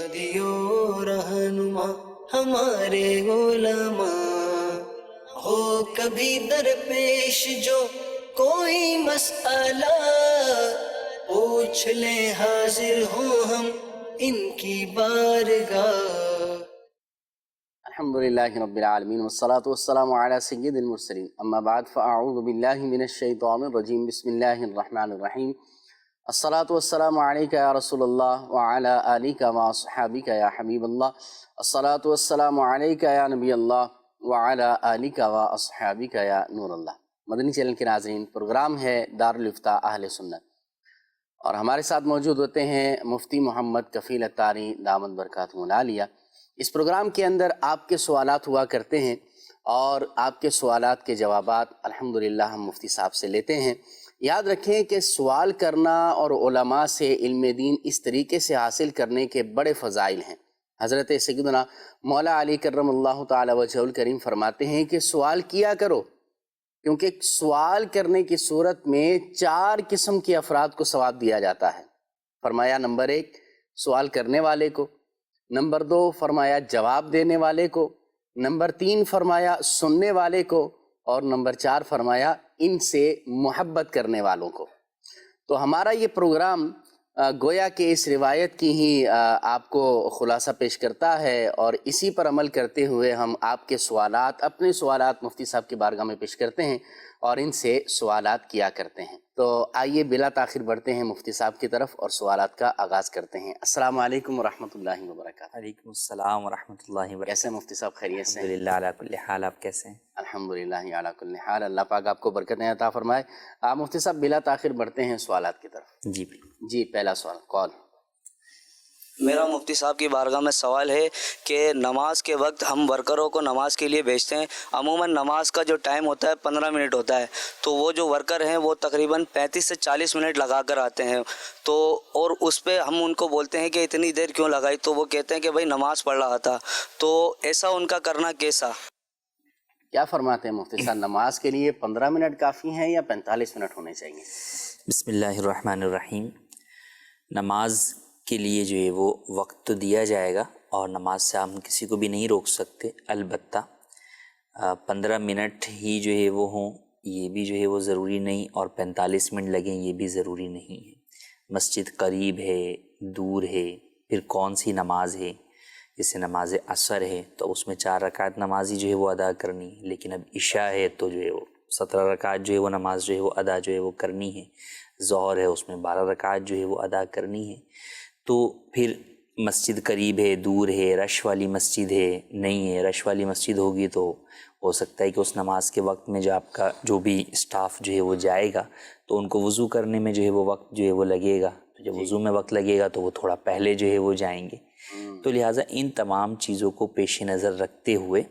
ہادیو رہنما ہمارے علماء، ہو کبھی درپیش جو کوئی مسئلہ، پوچھ لیں حاضر ہوں ہم ان کی بارگاہ۔ الحمد للہ رب العالمین والصلاة والسلام علی سید المرسلین، اما بعد فاعوذ باللہ من الشیطان الرجیم، بسم اللہ الرحمن الرحیم۔ الصلاة والسلام علیکہ یا رسول اللہ وعلی آلکہ واصحابکہ یا حبیب اللہ، الصلاة والسلام علیکہ یا نبی اللہ وعلی آلکہ واصحابکہ یا نور اللہ۔ مدنی چینل کے ناظرین، پروگرام ہے دارالافتاء اہل سنت، اور ہمارے ساتھ موجود ہوتے ہیں مفتی محمد کفیل اتاری دامت برکاتہ العالیہ۔ اس پروگرام کے اندر آپ کے سوالات ہوا کرتے ہیں، اور آپ کے سوالات کے جوابات الحمدللہ ہم مفتی صاحب سے لیتے ہیں۔ یاد رکھیں کہ سوال کرنا اور علماء سے علم دین اس طریقے سے حاصل کرنے کے بڑے فضائل ہیں۔ حضرت سیدنا مولا علی کرم اللہ تعالی وجہہ الکریم فرماتے ہیں کہ سوال کیا کرو، کیونکہ سوال کرنے کی صورت میں 4 قسم کے افراد کو ثواب دیا جاتا ہے۔ فرمایا نمبر 1 سوال کرنے والے کو، نمبر 2 فرمایا جواب دینے والے کو، نمبر 3 فرمایا سننے والے کو، اور نمبر 4 فرمایا ان سے محبت کرنے والوں کو۔ تو ہمارا یہ پروگرام گویا کہ اس روایت کی ہی آپ کو خلاصہ پیش کرتا ہے، اور اسی پر عمل کرتے ہوئے ہم آپ کے سوالات، اپنے سوالات مفتی صاحب کی بارگاہ میں پیش کرتے ہیں اور ان سے سوالات کیا کرتے ہیں۔ تو آئیے بلا تاخیر بڑھتے ہیں مفتی صاحب کی طرف اور سوالات کا آغاز کرتے ہیں۔ السلام علیکم ورحمۃ اللہ وبرکاتہ۔ وعلیکم السلام ورحمۃ اللہ وبرکاتہ۔ کیسے مفتی صاحب؟ خیریت سے؟ الحمدللہ علی کل حال، آپ کیسے ہیں؟ الحمدللہ علی کل حال، اللہ پاک آپ کو برکتیں عطا فرمائے۔ مفتی صاحب بلا تاخیر بڑھتے ہیں سوالات کی طرف۔ جی پہلا سوال کال۔ میرا مفتی صاحب کی بارگاہ میں سوال ہے کہ نماز کے وقت ہم ورکروں کو نماز کے لیے بھیجتے ہیں، عموماً نماز کا جو ٹائم ہوتا ہے 15 منٹ ہوتا ہے، تو وہ جو ورکر ہیں وہ تقریباً 35 سے 40 منٹ لگا کر آتے ہیں، تو اور اس پہ ہم ان کو بولتے ہیں کہ اتنی دیر کیوں لگائی، تو وہ کہتے ہیں کہ بھائی نماز پڑھ رہا تھا، تو ایسا ان کا کرنا کیسا؟ کیا فرماتے ہیں مفتی صاحب، نماز کے لیے 15 منٹ کافی ہیں یا 45 منٹ ہونے چاہیے؟ بسم اللہ الرحمن الرحیم۔ نماز کے لیے جو ہے وہ وقت تو دیا جائے گا، اور نماز سے ہم کسی کو بھی نہیں روک سکتے، البتہ 15 منٹ ہی جو ہے وہ ہوں یہ بھی جو ہے وہ ضروری نہیں، اور 45 منٹ لگیں یہ بھی ضروری نہیں ہے۔ مسجد قریب ہے، دور ہے، پھر کون سی نماز ہے، جیسے نماز عصر ہے تو اس میں 4 رکعت نماز ہی جو ہے وہ ادا کرنی ہے، لیکن اب عشاء ہے تو جو ہے وہ 17 رکعت جو ہے وہ نماز جو ہے وہ ادا جو ہے وہ کرنی ہے، ظہر ہے اس میں 12 رکعت جو ہے وہ ادا کرنی ہے۔ تو پھر مسجد قریب ہے، دور ہے، رش والی مسجد ہے، نہیں ہے، رش والی مسجد ہوگی تو ہو سکتا ہے کہ اس نماز کے وقت میں جو آپ کا جو بھی اسٹاف جو ہے وہ جائے گا تو ان کو وضو کرنے میں جو ہے وہ وقت جو ہے وہ لگے گا، تو جب وضو میں وقت لگے گا تو وہ تھوڑا پہلے جو ہے وہ جائیں گے۔ تو لہٰذا ان تمام چیزوں کو پیش نظر رکھتے ہوئے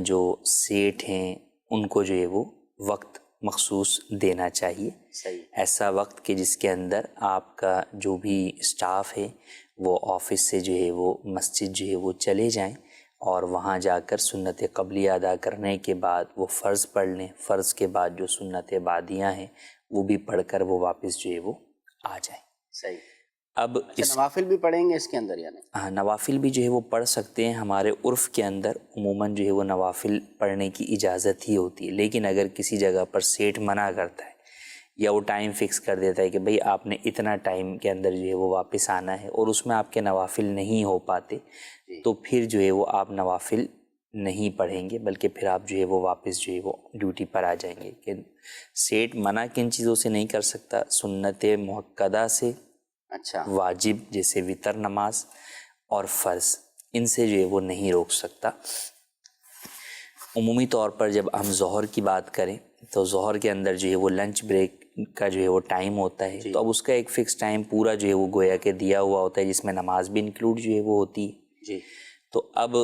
جو سیٹ ہیں ان کو جو ہے وہ وقت مخصوص دینا چاہیے، ایسا وقت کہ جس کے اندر آپ کا جو بھی اسٹاف ہے وہ آفس سے جو ہے وہ مسجد جو ہے وہ چلے جائیں، اور وہاں جا کر سنت قبلیہ ادا کرنے کے بعد وہ فرض پڑھ لیں، فرض کے بعد جو سنت بعدیاں ہیں وہ بھی پڑھ کر وہ واپس جو ہے وہ آ جائیں۔ صحیح۔ اب نوافل بھی پڑھیں گے اس کے اندر یا نہیں؟ ہاں، نوافل بھی جو ہے وہ پڑھ سکتے ہیں۔ ہمارے عرف کے اندر عموماً جو ہے وہ نوافل پڑھنے کی اجازت ہی ہوتی ہے، لیکن اگر کسی جگہ پر سیٹ منع کرتا ہے یا وہ ٹائم فکس کر دیتا ہے کہ بھئی آپ نے اتنا ٹائم کے اندر جو ہے وہ واپس آنا ہے، اور اس میں آپ کے نوافل نہیں ہو پاتے تو پھر جو ہے وہ آپ نوافل نہیں پڑھیں گے، بلکہ پھر آپ جو ہے وہ واپس جو ہے وہ ڈیوٹی پر آ جائیں گے۔ کہ سیٹ منع کن چیزوں سے نہیں کر سکتا؟ سنت مؤکدہ سے، اچھا، واجب جیسے وطر نماز، اور فرض، ان سے جو ہے وہ نہیں روک سکتا۔ عمومی طور پر جب ہم ظہر کی بات کریں تو ظہر کے اندر جو ہے وہ لنچ بریک کا جو ہے وہ ٹائم ہوتا ہے، تو اب اس کا ایک فکس ٹائم پورا جو ہے وہ گویا کہ دیا ہوا ہوتا ہے، جس میں نماز بھی انکلوڈ جو ہے وہ ہوتی ہے۔ تو اب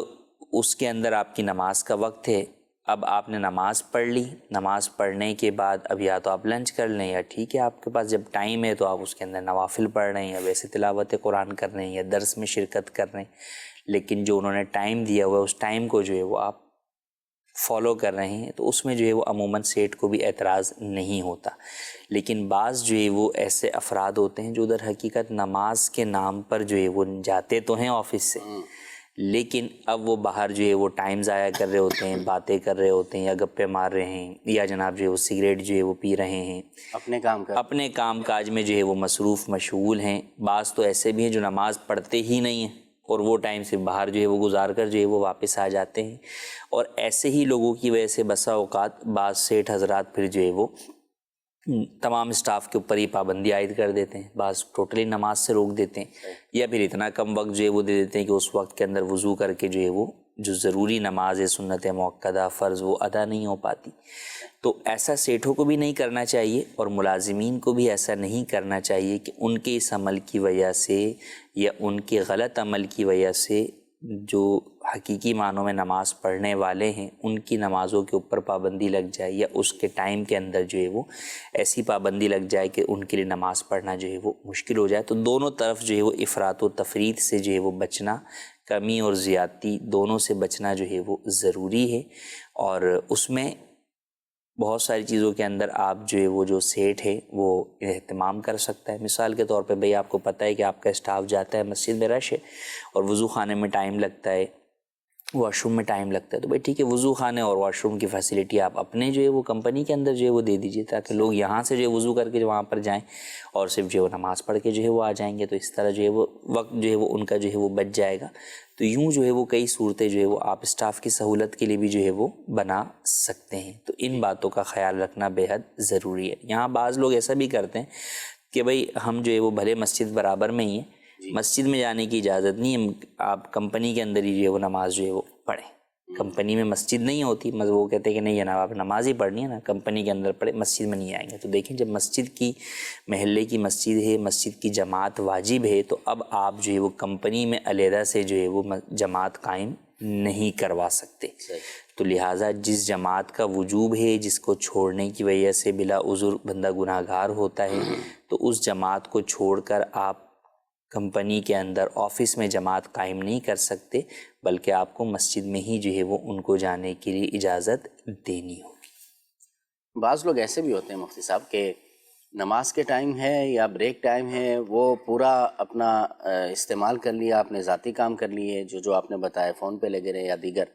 اس کے اندر آپ کی نماز کا وقت ہے، اب آپ نے نماز پڑھ لی، نماز پڑھنے کے بعد اب یا تو آپ لنچ کر لیں، یا ٹھیک ہے آپ کے پاس جب ٹائم ہے تو آپ اس کے اندر نوافل پڑھ رہے ہیں، یا ویسے تلاوت قرآن کر رہے ہیں، یا درس میں شرکت کر رہے ہیں، لیکن جو انہوں نے ٹائم دیا ہوا ہے اس ٹائم کو جو ہے وہ آپ فالو کر رہے ہیں تو اس میں جو ہے وہ عموماً سیٹ کو بھی اعتراض نہیں ہوتا. لیکن بعض جو ہے وہ ایسے افراد ہوتے ہیں جو در حقیقت نماز کے نام پر جو ہے وہ جاتے تو ہیں آفس سے، لیکن اب وہ باہر جو ہے وہ ٹائم ضائع کر رہے ہوتے ہیں، باتیں کر رہے ہوتے ہیں، یا گپے مار رہے ہیں، یا جناب جو ہے وہ سگریٹ جو ہے وہ پی رہے ہیں، اپنے کام کاج میں جو ہے وہ مصروف مشغول ہیں. بعض تو ایسے بھی ہیں جو نماز پڑھتے ہی نہیں ہیں اور وہ ٹائم سے باہر جو ہے وہ گزار کر جو ہے وہ واپس آ جاتے ہیں. اور ایسے ہی لوگوں کی وجہ سے بسا اوقات بعض سیٹھ حضرات پھر جو ہے وہ تمام اسٹاف کے اوپر ہی پابندی عائد کر دیتے ہیں، بعض ٹوٹلی نماز سے روک دیتے ہیں، یا پھر اتنا کم وقت جو ہے وہ دے دیتے ہیں کہ اس وقت کے اندر وضو کر کے جو ہے وہ جو ضروری نماز ہے، سنت موقدہ، فرض، وہ ادا نہیں ہو پاتی. تو ایسا سیٹھوں کو بھی نہیں کرنا چاہیے اور ملازمین کو بھی ایسا نہیں کرنا چاہیے کہ ان کے اس عمل کی وجہ سے یا ان کے غلط عمل کی وجہ سے جو حقیقی معنوں میں نماز پڑھنے والے ہیں ان کی نمازوں کے اوپر پابندی لگ جائے، یا اس کے ٹائم کے اندر جو ہے وہ ایسی پابندی لگ جائے کہ ان کے لیے نماز پڑھنا جو ہے وہ مشکل ہو جائے. تو دونوں طرف جو ہے وہ افراط و تفریط سے جو ہے وہ بچنا، کمی اور زیادتی دونوں سے بچنا جو ہے وہ ضروری ہے. اور اس میں بہت ساری چیزوں کے اندر آپ جو ہے وہ جو سیٹ ہے وہ اہتمام کر سکتا ہے. مثال کے طور پہ بھئی آپ کو پتہ ہے کہ آپ کا اسٹاف جاتا ہے، مسجد میں رش ہے اور وضو خانے میں ٹائم لگتا ہے، واش روم میں ٹائم لگتا ہے، تو بھئی ٹھیک ہے وضو خانے اور واش روم کی فیسلٹی آپ اپنے جو ہے وہ کمپنی کے اندر جو ہے وہ دے دیجئے، تاکہ لوگ یہاں سے جو ہے وضو کر کے وہاں پر جائیں اور صرف جو ہے وہ نماز پڑھ کے جو ہے وہ آ جائیں گے. تو اس طرح جو ہے وہ وقت جو ہے وہ ان کا جو ہے وہ بچ جائے گا. تو یوں جو ہے وہ کئی صورتیں جو ہے وہ آپ اسٹاف کی سہولت کے لیے بھی جو ہے وہ بنا سکتے ہیں. تو ان باتوں کا خیال رکھنا بے حد ضروری ہے. یہاں بعض لوگ ایسا بھی کرتے ہیں کہ بھئی ہم جو ہے وہ بھلے مسجد برابر میں ہی ہیں، مسجد میں جانے کی اجازت نہیں ہے، آپ کمپنی کے اندر ہی جو ہے وہ نماز جو ہے وہ پڑھیں. کمپنی میں مسجد نہیں ہوتی، وہ کہتے ہیں کہ نہیں جناب آپ نماز ہی پڑھنی ہے نا، کمپنی کے اندر پڑھے، مسجد میں نہیں آئیں گے. تو دیکھیں جب مسجد کی محلے کی مسجد ہے، مسجد کی جماعت واجب ہے، تو اب آپ جو ہے وہ کمپنی میں علیحدہ سے جو ہے وہ جماعت قائم نہیں کروا سکتے. تو لہٰذا جس جماعت کا وجوب ہے، جس کو چھوڑنے کی وجہ سے بلا عذر بندہ گناہ گار ہوتا ہے، تو اس جماعت کو چھوڑ کر آپ کمپنی کے اندر آفس میں جماعت قائم نہیں کر سکتے، بلکہ آپ کو مسجد میں ہی جو ہے وہ ان کو جانے کے لیے اجازت دینی ہوگی. بعض لوگ ایسے بھی ہوتے ہیں مفتی صاحب کہ نماز کے ٹائم ہے یا بریک ٹائم ہے، وہ پورا اپنا استعمال کر لیا، اپنے ذاتی کام کر لیے، جو آپ نے بتایا فون پہ لگے رہے یا دیگر.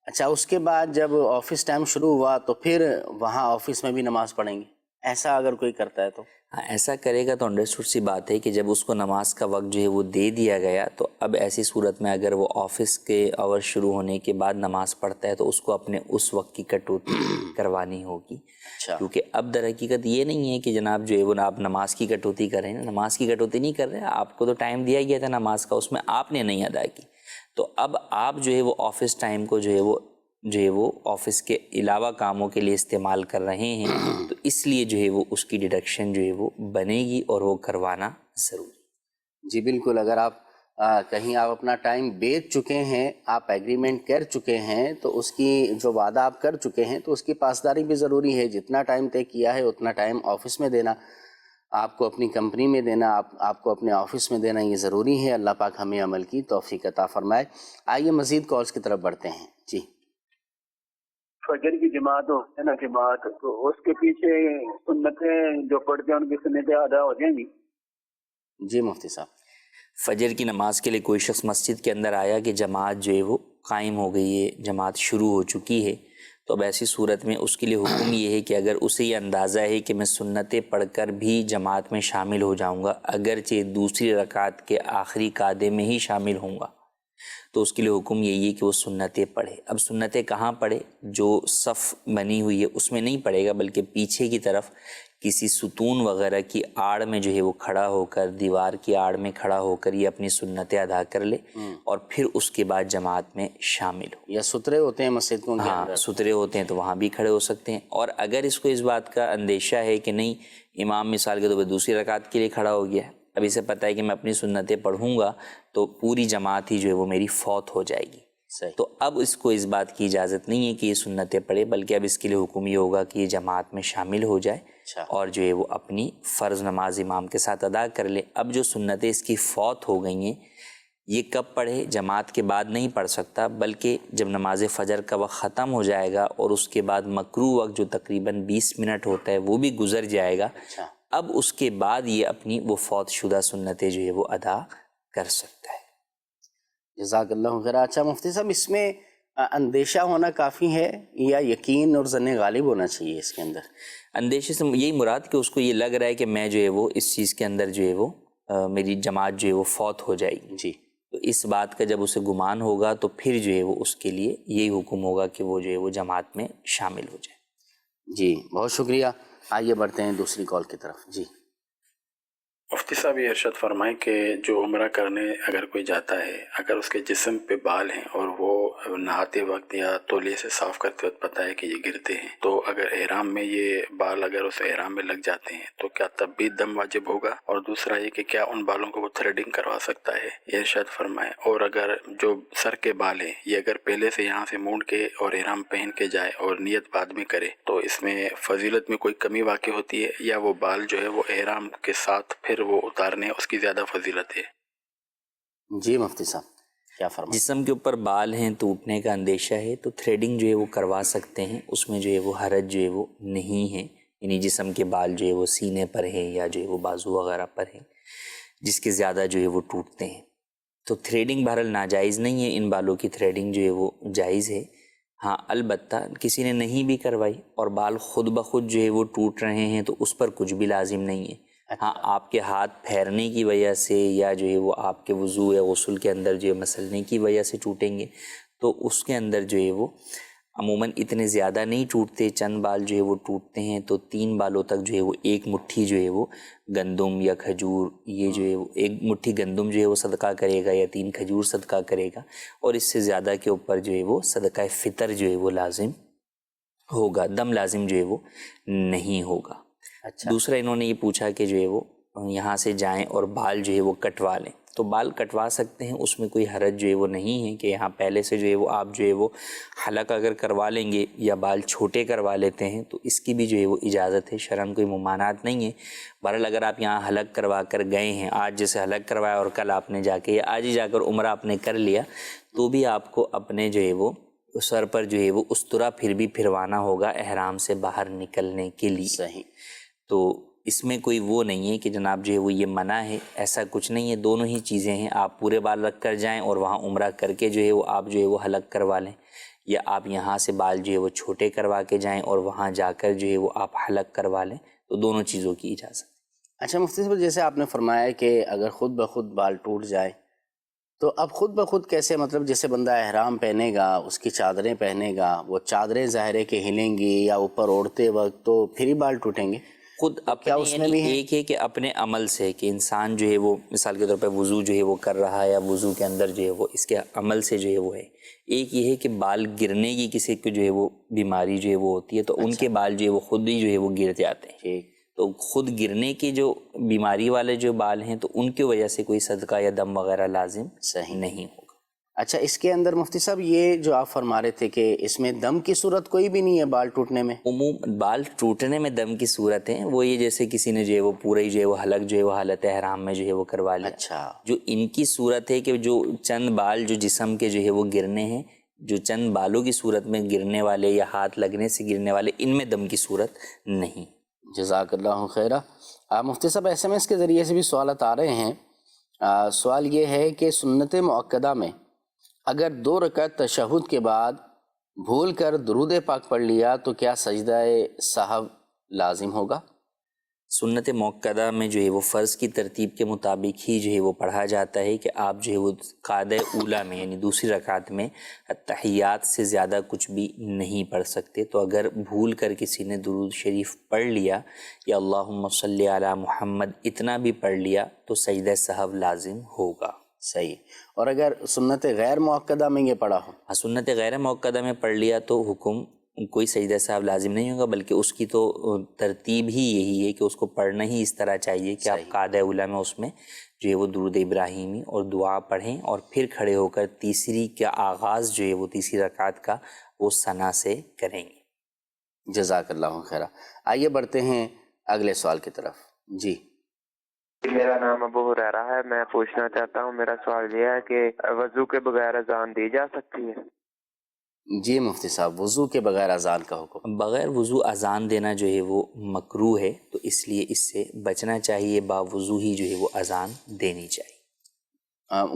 اچھا اس کے بعد جب آفس ٹائم شروع ہوا تو پھر وہاں آفس میں بھی نماز پڑھیں گے، ایسا اگر کوئی کرتا ہے تو؟ ہاں ایسا کرے گا تو انڈرسٹوڈ سی بات ہے کہ جب اس کو نماز کا وقت جو ہے وہ دے دیا گیا، تو اب ایسی صورت میں اگر وہ آفس کے آور شروع ہونے کے بعد نماز پڑھتا ہے تو اس کو اپنے اس وقت کی کٹوتی کروانی ہوگی. کیونکہ اب در حقیقت یہ نہیں ہے کہ جناب جو ہے وہ آپ نماز کی کٹوتی کر رہے ہیں، نماز کی کٹوتی نہیں کر رہے ہیں، آپ کو تو ٹائم دیا گیا تھا نماز کا، اس میں آپ نے نہیں ادا کی. تو اب آپ جو ہے وہ آفس ٹائم کو جو ہے وہ آفس کے علاوہ کاموں کے لیے استعمال کر رہے ہیں، تو اس لیے جو ہے وہ اس کی ڈیڈکشن جو ہے وہ بنے گی اور وہ کروانا ضروری. جی بالکل. اگر آپ کہیں آپ اپنا ٹائم بیچ چکے ہیں، آپ ایگریمنٹ کر چکے ہیں، تو اس کی جو وعدہ آپ کر چکے ہیں تو اس کی پاسداری بھی ضروری ہے. جتنا ٹائم طے کیا ہے اتنا ٹائم آفس میں دینا، آپ کو اپنی کمپنی میں دینا، آپ کو اپنے آفس میں دینا، یہ ضروری ہے. اللہ پاک ہمیں عمل کی توفیق عطا فرمائے. آئیے مزید کالز کی طرف بڑھتے ہیں. جی فجر کی جماعت ہے نا، جماعت تو اس کے پیچھے سنتیں جو پڑھتے ہیں ان کی سنتیں ادا ہو جائیں گی؟ جی مفتی صاحب. فجر کی نماز کے لیے کوئی شخص مسجد کے اندر آیا کہ جماعت جو ہے وہ قائم ہو گئی ہے، جماعت شروع ہو چکی ہے، تو اب ایسی صورت میں اس کے لیے حکم یہ ہے کہ اگر اسے یہ اندازہ ہے کہ میں سنتیں پڑھ کر بھی جماعت میں شامل ہو جاؤں گا، اگرچہ دوسری رکعت کے آخری قعدے میں ہی شامل ہوں گا، تو اس کے لیے حکم یہی ہے کہ وہ سنتیں پڑھے. اب سنتیں کہاں پڑھے؟ جو صف بنی ہوئی ہے اس میں نہیں پڑھے گا، بلکہ پیچھے کی طرف کسی ستون وغیرہ کی آڑ میں جو ہے وہ کھڑا ہو کر، دیوار کی آڑ میں کھڑا ہو کر یہ اپنی سنتیں ادا کر لے اور پھر اس کے بعد جماعت میں شامل ہو. یا سترے ہوتے ہیں مسجد کو؟ ہاں سترے ہوتے ہیں تو وہاں بھی کھڑے ہو سکتے ہیں. اور اگر اس کو اس بات کا اندیشہ ہے کہ نہیں امام مثال کے طور پہ دوسری رکعت کے لیے کھڑا ہو گیا، اب اسے پتہ ہے کہ میں اپنی سنتیں پڑھوں گا تو پوری جماعت ہی جو ہے وہ میری فوت ہو جائے گی، تو اب اس کو اس بات کی اجازت نہیں ہے کہ یہ سنتیں پڑھے، بلکہ اب اس کے لیے حکم یہ ہوگا کہ یہ جماعت میں شامل ہو جائے اور جو ہے وہ اپنی فرض نماز امام کے ساتھ ادا کر لے. اب جو سنتیں اس کی فوت ہو گئی ہیں یہ کب پڑھے؟ جماعت کے بعد نہیں پڑھ سکتا، بلکہ جب نماز فجر کا وقت ختم ہو جائے گا اور اس کے بعد مکروہ وقت جو تقریباً 20 منٹ ہوتا ہے وہ بھی گزر جائے گا، اب اس کے بعد یہ اپنی وہ فوت شدہ سنتیں جو ہے وہ ادا کر سکتا ہے۔ جزاک اللہ خیر۔ اچھا مفتی صاحب، اس میں اندیشہ ہونا کافی ہے یا یقین اور ظن غالب ہونا چاہیے اس کے اندر؟ اندیشے سے یہی مراد کہ اس کو یہ لگ رہا ہے کہ میں جو ہے وہ اس چیز کے اندر جو ہے وہ میری جماعت جو ہے وہ فوت ہو جائے گی، جی، تو اس بات کا جب اسے گمان ہوگا تو پھر جو ہے وہ اس کے لیے یہی حکم ہوگا کہ وہ جو ہے وہ جماعت میں شامل ہو جائے۔ جی بہت شکریہ۔ آئیے بڑھتے ہیں دوسری کال کی طرف۔ جی مفتی صاحب یہ ارشاد فرمائیں کہ جو عمرہ کرنے اگر کوئی جاتا ہے، اگر اس کے جسم پہ بال ہیں اور وہ نہاتے وقت یا تولیے سے صاف کرتے وقت پتہ ہے کہ یہ گرتے ہیں، تو اگر احرام میں یہ بال اگر اس احرام میں لگ جاتے ہیں تو کیا تب بھی دم واجب ہوگا؟ اور دوسرا یہ کہ کیا ان بالوں کو وہ تھریڈنگ کروا سکتا ہے؟ یہ ارشاد فرمائیں۔ اور اگر جو سر کے بال ہیں یہ اگر پہلے سے یہاں سے مونڈ کے اور احرام پہن کے جائے اور نیت بعد میں کرے تو اس میں فضیلت میں کوئی کمی واقع ہوتی ہے، یا وہ بال جو ہے وہ احرام کے ساتھ پھر وہ اتارنے اس کی زیادہ فضیلت ہے؟ جی مفتی صاحب کیا فرمائیں؟ جسم کے اوپر بال ہیں ٹوٹنے کا اندیشہ ہے تو تھریڈنگ جو ہے وہ کروا سکتے ہیں، اس میں جو ہے وہ حرج جو ہے وہ نہیں ہے، یعنی جسم کے بال جو ہے وہ سینے پر ہیں یا جو ہے وہ بازو وغیرہ پر ہیں جس کے زیادہ جو ہے وہ ٹوٹتے ہیں، تو تھریڈنگ بہرحال ناجائز نہیں ہے، ان بالوں کی تھریڈنگ جو ہے وہ جائز ہے۔ ہاں البتہ کسی نے نہیں بھی کروائی اور بال خود بخود جو ہے وہ ٹوٹ رہے ہیں تو اس پر کچھ بھی لازم نہیں ہے۔ ہاں آپ کے ہاتھ پھیرنے کی وجہ سے یا جو ہے وہ آپ کے وضو یا غسل کے اندر جو ہے مسلنے کی وجہ سے ٹوٹیں گے تو اس کے اندر جو ہے وہ عموماً اتنے زیادہ نہیں ٹوٹتے، چند بال جو ہے وہ ٹوٹتے ہیں، تو 3 بالوں تک جو ہے وہ ایک مٹھی جو ہے وہ گندم یا کھجور، یہ جو ہے وہ ایک مٹھی گندم جو ہے وہ صدقہ کرے گا یا 3 کھجور صدقہ کرے گا، اور اس سے زیادہ کے اوپر جو ہے وہ صدقہ فطر جو ہے وہ لازم ہوگا، دم لازم جو ہے وہ نہیں ہوگا۔ اچھا، دوسرا انہوں نے یہ پوچھا کہ جو ہے وہ یہاں سے جائیں اور بال جو ہے وہ کٹوا لیں، تو بال کٹوا سکتے ہیں، اس میں کوئی حرج جو ہے وہ نہیں ہے کہ یہاں پہلے سے جو ہے وہ آپ جو ہے وہ حلق اگر کروا لیں گے یا بال چھوٹے کروا لیتے ہیں تو اس کی بھی جو ہے وہ اجازت ہے، شرعاً کوئی ممانعت نہیں ہے۔ بہرحال اگر آپ یہاں حلق کروا کر گئے ہیں، آج جیسے حلق کروایا اور کل آپ نے جا کے یا آج ہی جا کر عمرہ آپ نے کر لیا، تو بھی آپ کو اپنے جو ہے وہ سر پر جو ہے وہ استرا پھر بھی پھروانا ہوگا احرام سے باہر نکلنے کے لیے۔ صحیح۔ تو اس میں کوئی وہ نہیں ہے کہ جناب جو ہے وہ یہ منع ہے، ایسا کچھ نہیں ہے، دونوں ہی چیزیں ہیں، آپ پورے بال رکھ کر جائیں اور وہاں عمرہ کر کے جو ہے وہ آپ جو ہے وہ حلق کروا لیں، یا آپ یہاں سے بال جو ہے وہ چھوٹے کروا کے جائیں اور وہاں جا کر جو ہے وہ آپ حلق کروا لیں، تو دونوں چیزوں کی اجازت۔ اچھا مفتی صاحب، جیسے آپ نے فرمایا کہ اگر خود بخود بال ٹوٹ جائے تو اب خود بخود کیسے، مطلب جیسے بندہ احرام پہنے گا، اس کی چادریں پہنے گا، وہ چادریں ظاہر ہے کہ ہلیں گی یا اوپر اوڑھتے وقت تو پھر ہی بال ٹوٹیں گے؟ خود اپنے اس میں بھی ہے؟ ایک ہے کہ اپنے عمل سے کہ انسان جو ہے وہ مثال کے طور پہ وضو جو ہے وہ کر رہا ہے یا وضو کے اندر جو ہے وہ اس کے عمل سے جو ہے وہ ہے، ایک یہ ہے کہ بال گرنے کی کسی کو جو ہے وہ بیماری جو ہے وہ ہوتی ہے تو ان کے بال جو ہے وہ خود ہی جو ہے وہ گر جاتے ہیں، تو خود گرنے کی جو بیماری والے جو بال ہیں تو ان کی وجہ سے کوئی صدقہ یا دم وغیرہ لازم صحیح نہیں ہوگا۔ اچھا، اس کے اندر مفتی صاحب یہ جو آپ فرما رہے تھے کہ اس میں دم کی صورت کوئی بھی نہیں ہے بال ٹوٹنے میں؟ بال ٹوٹنے میں دم کی صورت ہے وہ یہ جیسے کسی نے جو ہے وہ پورا ہی جو ہے وہ حلق جو ہے وہ حالت احرام میں جو ہے وہ کروا لیا۔ اچھا، جو ان کی صورت ہے کہ جو چند بال جو جسم کے جو ہے وہ گرنے ہیں، جو چند بالوں کی صورت میں گرنے والے یا ہاتھ لگنے سے گرنے والے، ان میں دم کی صورت نہیں۔ جزاک اللہ خیرہ۔ مفتی صاحب SMS کے ذریعے سے بھی سوالات آ رہے ہیں۔ سوال یہ ہے کہ سنت مؤکدہ میں اگر 2 رکعت تشہد کے بعد بھول کر درود پاک پڑھ لیا تو کیا سجدہ سہو لازم ہوگا؟ سنت موقدہ میں جو ہے وہ فرض کی ترتیب کے مطابق ہی جو ہے وہ پڑھا جاتا ہے کہ آپ جو ہے وہ قعدہ اولیٰ میں یعنی دوسری رکعت میں تحیات سے زیادہ کچھ بھی نہیں پڑھ سکتے، تو اگر بھول کر کسی نے درود شریف پڑھ لیا یا اللہم صلی علی محمد اتنا بھی پڑھ لیا تو سجدہ سہو لازم ہوگا۔ صحیح۔ اور اگر سنت غیر مؤکدہ میں یہ پڑھا ہو؟ سنت غیر مؤکدہ میں پڑھ لیا تو حکم کوئی سجدہ سہو لازم نہیں ہوگا، بلکہ اس کی تو ترتیب ہی یہی ہے کہ اس کو پڑھنا ہی اس طرح چاہیے کہ آپ قعدہ اولیٰ میں اس میں جو ہے وہ درود ابراہیمی اور دعا پڑھیں اور پھر کھڑے ہو کر تیسری کا آغاز جو ہے وہ تیسری رکعت کا وہ ثنا سے کریں گے۔ جزاک اللہ خیرہ۔ آئیے بڑھتے ہیں اگلے سوال کی طرف۔ جی میرا نام ابو ہریرہ ہے. میں پوچھنا چاہتا ہوں، میرا سوال یہ ہے کہ وضو کے بغیر اذان دی جا سکتی ہے؟ جی مفتی صاحب، وضو کے بغیر اذان کا حکم؟ بغیر وضو اذان دینا جو ہے وہ مکروہ ہے، تو اس لیے اس سے بچنا چاہیے. باوضو ہی جو ہے وہ اذان دینی چاہیے.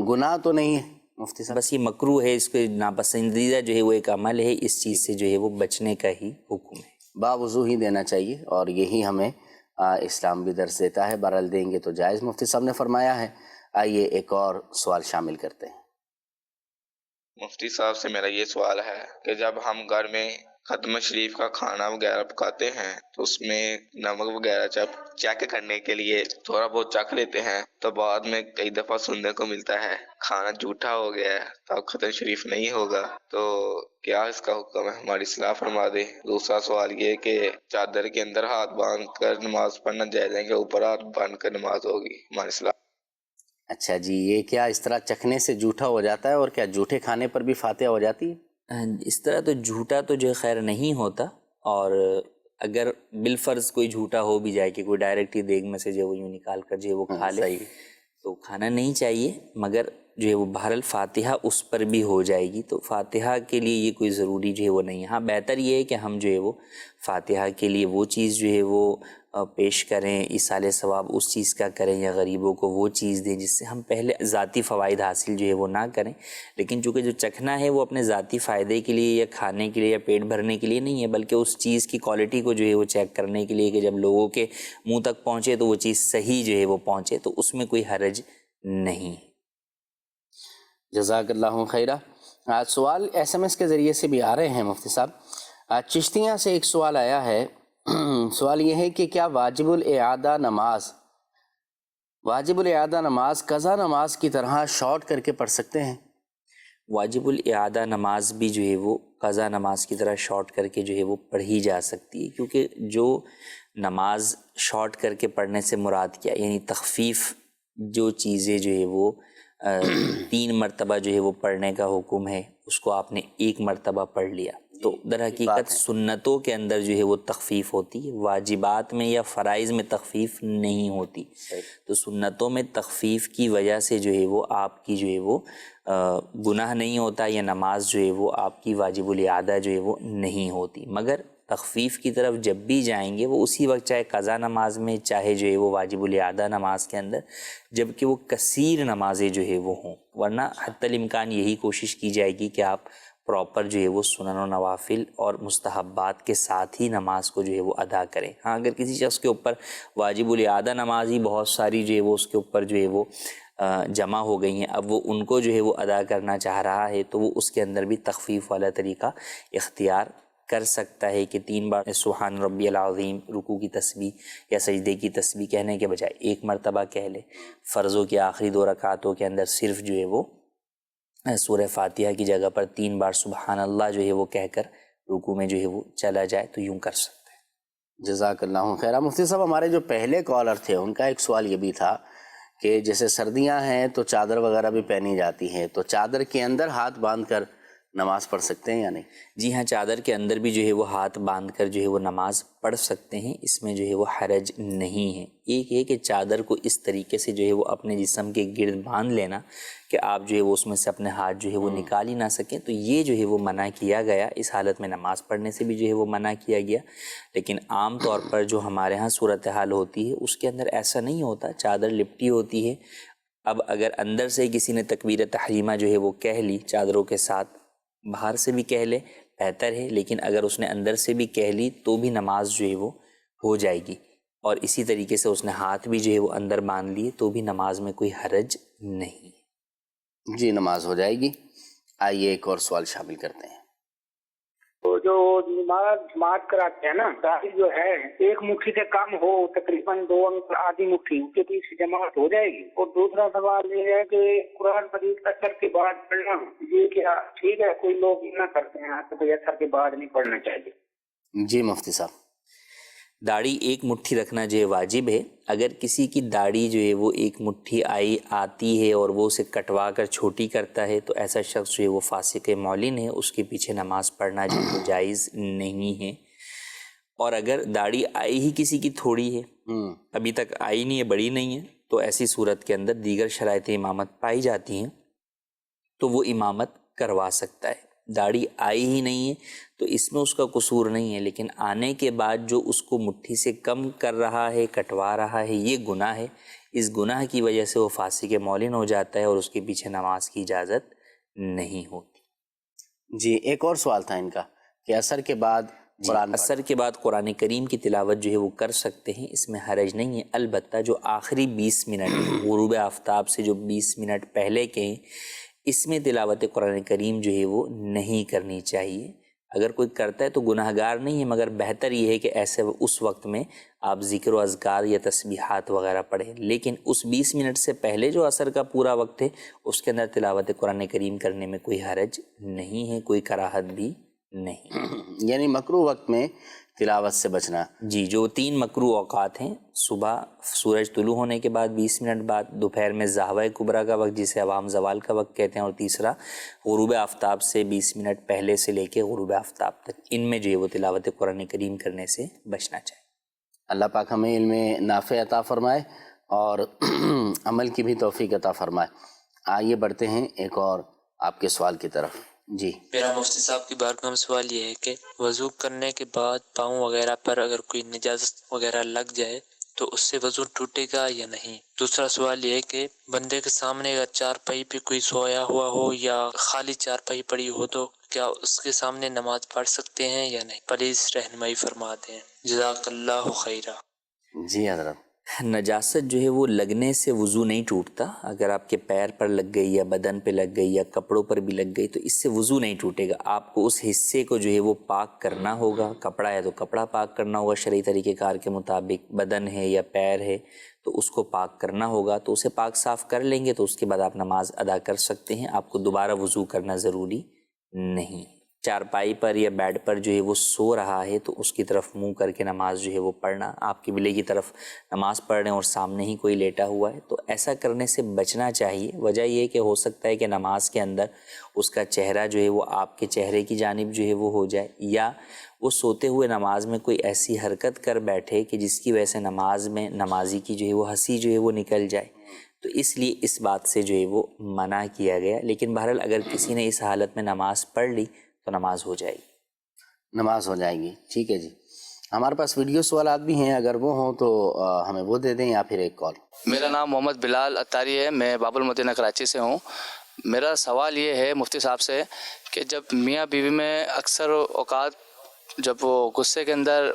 گناہ تو نہیں ہے مفتی صاحب؟ بس یہ مکروہ ہے، اس کے ناپسندیدہ جو ہے وہ ایک عمل ہے، اس چیز سے جو ہے وہ بچنے کا ہی حکم ہے. باوضو ہی دینا چاہیے، اور یہی ہمیں اسلام بھی درس دیتا ہے. بہرحال دیں گے تو جائز مفتی صاحب نے فرمایا ہے. آئیے ایک اور سوال شامل کرتے ہیں. مفتی صاحب سے میرا یہ سوال ہے کہ جب ہم گھر میں ختم شریف کا کھانا وغیرہ پکاتے ہیں تو اس میں نمک وغیرہ چیک کرنے کے لیے تھوڑا بہت چکھ لیتے ہیں، تو بعد میں کئی دفعہ سننے کو ملتا ہے کھانا جھوٹا ہو گیا ہے، تو اب ختم شریف نہیں ہوگا، تو کیا اس کا حکم ہے؟ ہماری اصلاح فرما دے. دوسرا سوال یہ کہ چادر کے اندر ہاتھ باندھ کر نماز پڑھنا جائز ہے کہ اوپر ہاتھ باندھ کر نماز ہوگی؟ ہماری اصلاح. اچھا جی، یہ کیا اس طرح چکھنے سے جھوٹا ہو جاتا ہے، اور کیا جھوٹے کھانے پر بھی فاتحہ ہو جاتی ہے؟ اس طرح تو جھوٹا تو جو خیر نہیں ہوتا، اور اگر بالفرض کوئی جھوٹا ہو بھی جائے کہ کوئی ڈائریکٹ ہی دیگ میں سے جو وہ یوں نکال کر جو ہے وہ کھا لے، صحیح، تو کھانا نہیں چاہیے. مگر جو ہے وہ بہرحال فاتحہ اس پر بھی ہو جائے گی، تو فاتحہ کے لیے یہ کوئی ضروری جو ہے وہ نہیں ہے. ہاں بہتر یہ ہے کہ ہم جو ہے وہ فاتحہ کے لیے وہ چیز جو ہے وہ پیش کریں، ایصال ثواب اس چیز کا کریں، یا غریبوں کو وہ چیز دیں جس سے ہم پہلے ذاتی فوائد حاصل جو ہے وہ نہ کریں. لیکن چونکہ جو چکھنا ہے وہ اپنے ذاتی فائدے کے لیے یا کھانے کے لیے یا پیٹ بھرنے کے لیے نہیں ہے، بلکہ اس چیز کی کوالٹی کو جو ہے وہ چیک کرنے کے لیے کہ جب لوگوں کے منہ تک پہنچے تو وہ چیز صحیح جو ہے وہ پہنچے، تو اس میں کوئی حرج نہیں. جزاک اللہ خیرہ. سوال ایس ایم ایس کے ذریعے سے بھی آ رہے ہیں مفتی صاحب. چشتیاں سے ایک سوال آیا ہے. سوال یہ ہے کہ کیا واجب الاعادہ نماز قضا نماز کی طرح شارٹ کر کے پڑھ سکتے ہیں؟ واجب الاعادہ نماز بھی جو ہے وہ قضا نماز کی طرح شارٹ کر کے جو ہے وہ پڑھی جا سکتی ہے، کیونکہ جو نماز شارٹ کر کے پڑھنے سے مراد کیا، یعنی تخفیف جو چیزیں جو ہے وہ 3 مرتبہ جو ہے وہ پڑھنے کا حکم ہے، اس کو آپ نے 1 مرتبہ پڑھ لیا، تو در حقیقت سنتوں کے اندر جو ہے وہ تخفیف ہوتی ہے، واجبات میں یا فرائض میں تخفیف نہیں ہوتی. تو سنتوں میں تخفیف کی وجہ سے جو ہے وہ آپ کی جو ہے وہ گناہ نہیں ہوتا، یا نماز جو ہے وہ آپ کی واجب الاعادہ جو ہے وہ نہیں ہوتی. مگر تخفیف کی طرف جب بھی جائیں گے وہ اسی وقت، چاہے قضا نماز میں، چاہے جو ہے وہ واجب الاعادہ نماز کے اندر، جبکہ وہ کثیر نمازیں جو ہے وہ ہوں. ورنہ حتی الامکان یہی کوشش کی جائے گی کہ آپ پراپر جو ہے وہ سنن و نوافل اور مستحبات کے ساتھ ہی نماز کو جو ہے وہ ادا کریں. ہاں اگر کسی شخص کے اوپر واجب الاعادہ نماز ہی بہت ساری جو ہے وہ اس کے اوپر جو ہے وہ جمع ہو گئی ہیں، اب وہ ان کو جو ہے وہ ادا کرنا چاہ رہا ہے، تو وہ اس کے اندر بھی تخفیف والا طریقہ اختیار کر سکتا ہے کہ 3 بار سبحان ربی العظیم رکوع کی تسبیح یا سجدے کی تسبیح کہنے کے بجائے 1 مرتبہ کہہ لے. فرضوں کی آخری 2 رکعتوں کے اندر صرف جو ہے وہ سورہ فاتحہ کی جگہ پر 3 بار سبحان اللہ جو ہے وہ کہہ کر رکوع میں جو ہے وہ چلا جائے، تو یوں کر سکتے ہیں. جزاک اللہ خیرہ. مفتی صاحب، ہمارے جو پہلے کالر تھے ان کا ایک سوال یہ بھی تھا کہ جیسے سردیاں ہیں تو چادر وغیرہ بھی پہنی جاتی ہیں، تو چادر کے اندر ہاتھ باندھ کر نماز پڑھ سکتے ہیں یا نہیں؟ جی ہاں، چادر کے اندر بھی جو ہے وہ ہاتھ باندھ کر جو ہے وہ نماز پڑھ سکتے ہیں، اس میں جو ہے وہ حرج نہیں ہے. ایک ہے کہ چادر کو اس طریقے سے جو ہے وہ اپنے جسم کے گرد باندھ لینا کہ آپ جو ہے وہ اس میں سے اپنے ہاتھ جو ہے وہ نکال ہی نہ سکیں، تو یہ جو ہے وہ منع کیا گیا. اس حالت میں نماز پڑھنے سے بھی جو ہے وہ منع کیا گیا. لیکن عام طور پر جو ہمارے ہاں صورتحال ہوتی ہے اس کے اندر ایسا نہیں ہوتا، چادر لپٹی ہوتی ہے. اب اگر اندر سے کسی نے تکبیر تحریمہ جو ہے وہ کہہ لی چادروں کے ساتھ، باہر سے بھی کہہ لے بہتر ہے، لیکن اگر اس نے اندر سے بھی کہہ لی تو بھی نماز جو ہے وہ ہو جائے گی. اور اسی طریقے سے اس نے ہاتھ بھی جو ہے وہ اندر باندھ لیے تو بھی نماز میں کوئی حرج نہیں. جی نماز ہو جائے گی. آئیے ایک اور سوال شامل کرتے ہیں. تو جو نماز جماعت کراتے ہیں نا، داڑھی جو ہے 1 مٹھی سے کم ہو، تقریباً 2 انگل آدھی مٹھی، اس کے پیچھے جماعت ہو جائے گی. اور دوسرا سوال یہ ہے کہ قرآن مجید اثر کے بعد پڑھنا، یہ کیا ٹھیک ہے؟ کوئی لوگ نہ کرتے ہیں تو کوئی اثر کے بعد نہیں پڑھنا چاہیے. جی مفتی صاحب، داڑھی 1 مٹھی رکھنا جو ہے واجب ہے. اگر کسی کی داڑھی جو ہے وہ 1 مٹھی آتی ہے اور وہ اسے کٹوا کر چھوٹی کرتا ہے تو ایسا شخص جو ہے وہ فاسق معلن ہے، اس کے پیچھے نماز پڑھنا جو ہے جائز نہیں ہے. اور اگر داڑھی آئی ہی کسی کی تھوڑی ہے، ابھی تک آئی نہیں ہے، بڑی نہیں ہے، تو ایسی صورت کے اندر دیگر شرائط امامت پائی جاتی ہیں تو وہ امامت کروا سکتا ہے. داڑھی آئی ہی نہیں ہے تو اس میں اس کا قصور نہیں ہے، لیکن آنے کے بعد جو اس کو مٹھی سے کم کر رہا ہے، کٹوا رہا ہے، یہ گناہ ہے. اس گناہ کی وجہ سے وہ فاسق معلن ہو جاتا ہے اور اس کے پیچھے نماز کی اجازت نہیں ہوتی. جی ایک اور سوال تھا ان کا کہ عصر کے بعد عصر کے بعد قرآن کریم کی تلاوت جو ہے وہ کر سکتے ہیں، اس میں حرج نہیں ہے. البتہ جو آخری 20 منٹ غروب آفتاب سے جو 20 منٹ پہلے کے ہیں، اس میں تلاوت قرآن کریم جو ہے وہ نہیں کرنی چاہیے. اگر کوئی کرتا ہے تو گناہ گار نہیں ہے، مگر بہتر یہ ہے کہ ایسے اس وقت میں آپ ذکر و اذکار یا تسبیحات وغیرہ پڑھیں. لیکن اس 20 منٹ سے پہلے جو عصر کا پورا وقت ہے اس کے اندر تلاوت قرآن کریم کرنے میں کوئی حرج نہیں ہے، کوئی کراہت بھی نہیں. یعنی مکروہ وقت میں تلاوت سے بچنا. جی جو 3 مکروہ اوقات ہیں، صبح سورج طلوع ہونے کے بعد 20 منٹ بعد، دوپہر میں زہوہ کبریٰ کا وقت جسے عوام زوال کا وقت کہتے ہیں، اور تیسرا غروب آفتاب سے 20 منٹ پہلے سے لے کے غروب آفتاب تک، ان میں جو ہے وہ تلاوت قرآن کریم کرنے سے بچنا چاہیے. اللہ پاک ہمیں علم نافع عطا فرمائے اور عمل کی بھی توفیق عطا فرمائے. آئیے بڑھتے ہیں ایک اور آپ کے سوال کی طرف. جی میرا مفتی صاحب کی بارگاہ میں سوال یہ ہے کہ وضو کرنے کے بعد پاؤں وغیرہ پر اگر کوئی نجاست وغیرہ لگ جائے تو اس سے وضو ٹوٹے گا یا نہیں. دوسرا سوال یہ ہے کہ بندے کے سامنے اگر چارپائی پہ کوئی سویا ہوا ہو یا خالی چارپائی پڑی ہو تو کیا اس کے سامنے نماز پڑھ سکتے ہیں یا نہیں؟ پلیز رہنمائی فرما دیں. جزاک اللہ خیرہ. جی حضرت. نجاست جو ہے وہ لگنے سے وضو نہیں ٹوٹتا. اگر آپ کے پیر پر لگ گئی یا بدن پہ لگ گئی یا کپڑوں پر بھی لگ گئی تو اس سے وضو نہیں ٹوٹے گا. آپ کو اس حصے کو جو ہے وہ پاک کرنا ہوگا. کپڑا ہے تو کپڑا پاک کرنا ہوگا شرعی طریقہ کار کے مطابق. بدن ہے یا پیر ہے تو اس کو پاک کرنا ہوگا. تو اسے پاک صاف کر لیں گے تو اس کے بعد آپ نماز ادا کر سکتے ہیں. آپ کو دوبارہ وضو کرنا ضروری نہیں. چارپائی پر یا بیڈ پر جو ہے وہ سو رہا ہے تو اس کی طرف منہ کر کے نماز جو ہے وہ پڑھنا. آپ قبلے کی طرف نماز پڑھ رہے ہیں اور سامنے ہی کوئی لیٹا ہوا ہے تو ایسا کرنے سے بچنا چاہیے. وجہ یہ کہ ہو سکتا ہے کہ نماز کے اندر اس کا چہرہ جو ہے وہ آپ کے چہرے کی جانب جو ہے وہ ہو جائے، یا وہ سوتے ہوئے نماز میں کوئی ایسی حرکت کر بیٹھے کہ جس کی وجہ سے نماز میں نمازی کی جو ہے وہ ہنسی جو ہے وہ نکل جائے. تو اس لیے اس بات سے جو ہے وہ منع کیا گیا. لیکن بہرحال اگر کسی نے اس حالت میں نماز پڑھ لی تو نماز ہو جائے گی. نماز ہو جائے گی. ٹھیک ہے جی. ہمارے پاس ویڈیو سوالات بھی ہیں، اگر وہ ہوں تو ہمیں وہ دے دیں یا پھر ایک کال. میرا نام محمد بلال اتاری ہے، میں باب المدینہ کراچی سے ہوں. میرا سوال یہ ہے مفتی صاحب سے کہ جب میاں بیوی میں اکثر اوقات جب وہ غصے کے اندر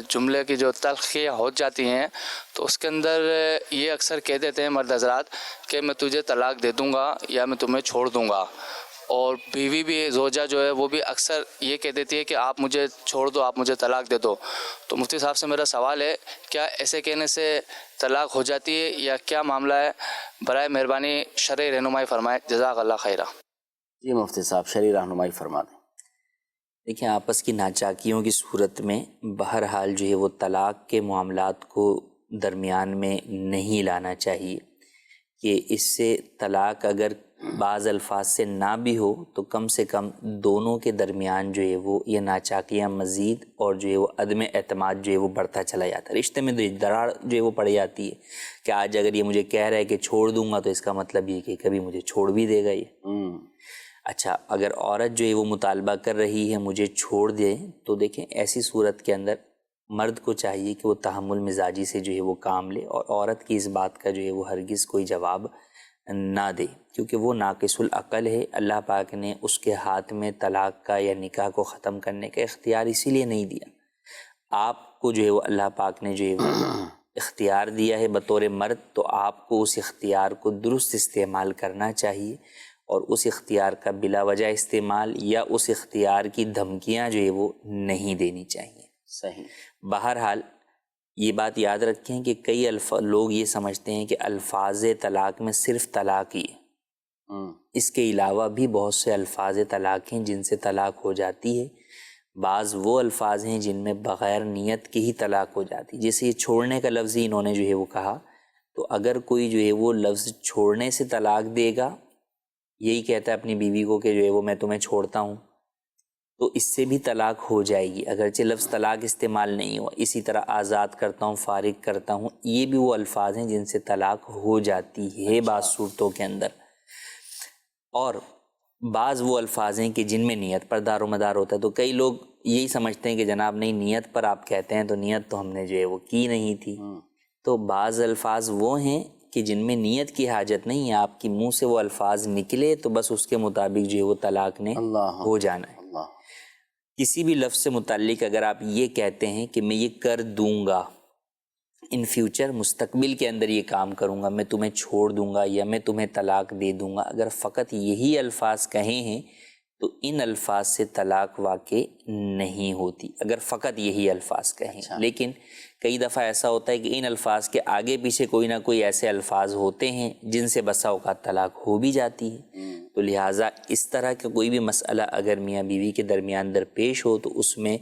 جملے کی جو تلخیاں ہو جاتی ہیں تو اس کے اندر یہ اکثر کہہ دیتے ہیں مرد حضرات کہ میں تجھے طلاق دے دوں گا یا میں تمہیں چھوڑ دوں گا، اور بیوی بھی زوجہ جو ہے وہ بھی اکثر یہ کہہ دیتی ہے کہ آپ مجھے چھوڑ دو، آپ مجھے طلاق دے دو. تو مفتی صاحب سے میرا سوال ہے کیا ایسے کہنے سے طلاق ہو جاتی ہے یا کیا معاملہ ہے؟ برائے مہربانی شرعی رہنمائی فرمائے. جزاک اللہ خیرہ. جی مفتی صاحب شرعی رہنمائی فرما دیں. دیکھیں آپس کی ناچاکیوں کی صورت میں بہرحال جو ہے وہ طلاق کے معاملات کو درمیان میں نہیں لانا چاہیے. کہ اس سے طلاق اگر بعض الفاظ سے نہ بھی ہو تو کم سے کم دونوں کے درمیان جو ہے وہ یہ ناچاکیاں مزید اور جو ہے وہ عدم اعتماد جو ہے وہ بڑھتا چلا جاتا ہے. رشتے میں دراڑ جو ہے وہ پڑ جاتی ہے کہ آج اگر یہ مجھے کہہ رہا ہے کہ چھوڑ دوں گا تو اس کا مطلب یہ کہ کبھی مجھے چھوڑ بھی دے گا یہ. اچھا اگر عورت جو ہے وہ مطالبہ کر رہی ہے مجھے چھوڑ دے تو دیکھیں ایسی صورت کے اندر مرد کو چاہیے کہ وہ تحمل مزاجی سے جو ہے وہ کام لے اور عورت کی اس بات کا جو ہے وہ ہرگز کوئی جواب نہ دے، کیونکہ وہ ناقص العقل ہے. اللہ پاک نے اس کے ہاتھ میں طلاق کا یا نکاح کو ختم کرنے کا اختیار اسی لیے نہیں دیا. آپ کو جو ہے وہ اللہ پاک نے جو ہے وہ اختیار دیا ہے بطور مرد، تو آپ کو اس اختیار کو درست استعمال کرنا چاہیے اور اس اختیار کا بلا وجہ استعمال یا اس اختیار کی دھمکیاں جو ہے وہ نہیں دینی چاہیے. صحیح. بہرحال یہ بات یاد رکھیں کہ کئی لوگ یہ سمجھتے ہیں کہ الفاظ طلاق میں صرف طلاق ہی ہے، اس کے علاوہ بھی بہت سے الفاظ طلاق ہیں جن سے طلاق ہو جاتی ہے. بعض وہ الفاظ ہیں جن میں بغیر نیت کی ہی طلاق ہو جاتی ہے. جیسے یہ چھوڑنے کا لفظ ہی انہوں نے جو ہے وہ کہا، تو اگر کوئی جو ہے وہ لفظ چھوڑنے سے طلاق دے گا، یہی کہتا ہے اپنی بیوی کو کہ جو ہے وہ میں تمہیں چھوڑتا ہوں، تو اس سے بھی طلاق ہو جائے گی، اگرچہ لفظ طلاق استعمال نہیں ہوا۔ اسی طرح آزاد کرتا ہوں، فارغ کرتا ہوں، یہ بھی وہ الفاظ ہیں جن سے طلاق ہو جاتی ہے بعض صورتوں کے اندر۔ اور بعض وہ الفاظ ہیں کہ جن میں نیت پر دار و مدار ہوتا ہے، تو کئی لوگ یہی سمجھتے ہیں کہ جناب نہیں، نیت پر آپ کہتے ہیں تو نیت تو ہم نے جو ہے وہ کی نہیں تھی۔ تو بعض الفاظ وہ ہیں کہ جن میں نیت کی حاجت نہیں ہے، آپ کی منہ سے وہ الفاظ نکلے تو بس اس کے مطابق جو ہے وہ طلاق نے ہو جانا ہے۔ کسی بھی لفظ سے متعلق اگر آپ یہ کہتے ہیں کہ میں یہ کر دوں گا، ان فیوچر مستقبل کے اندر یہ کام کروں گا، میں تمہیں چھوڑ دوں گا یا میں تمہیں طلاق دے دوں گا، اگر فقط یہی الفاظ کہے ہیں تو ان الفاظ سے طلاق واقع نہیں ہوتی، اگر فقط یہی الفاظ کہیں۔ لیکن کئی دفعہ ایسا ہوتا ہے کہ ان الفاظ کے آگے پیچھے کوئی نہ کوئی ایسے الفاظ ہوتے ہیں جن سے بسا اوقات طلاق ہو بھی جاتی ہے۔ تو لہٰذا اس طرح کا کوئی بھی مسئلہ اگر میاں بیوی کے درمیان درپیش ہو تو اس میں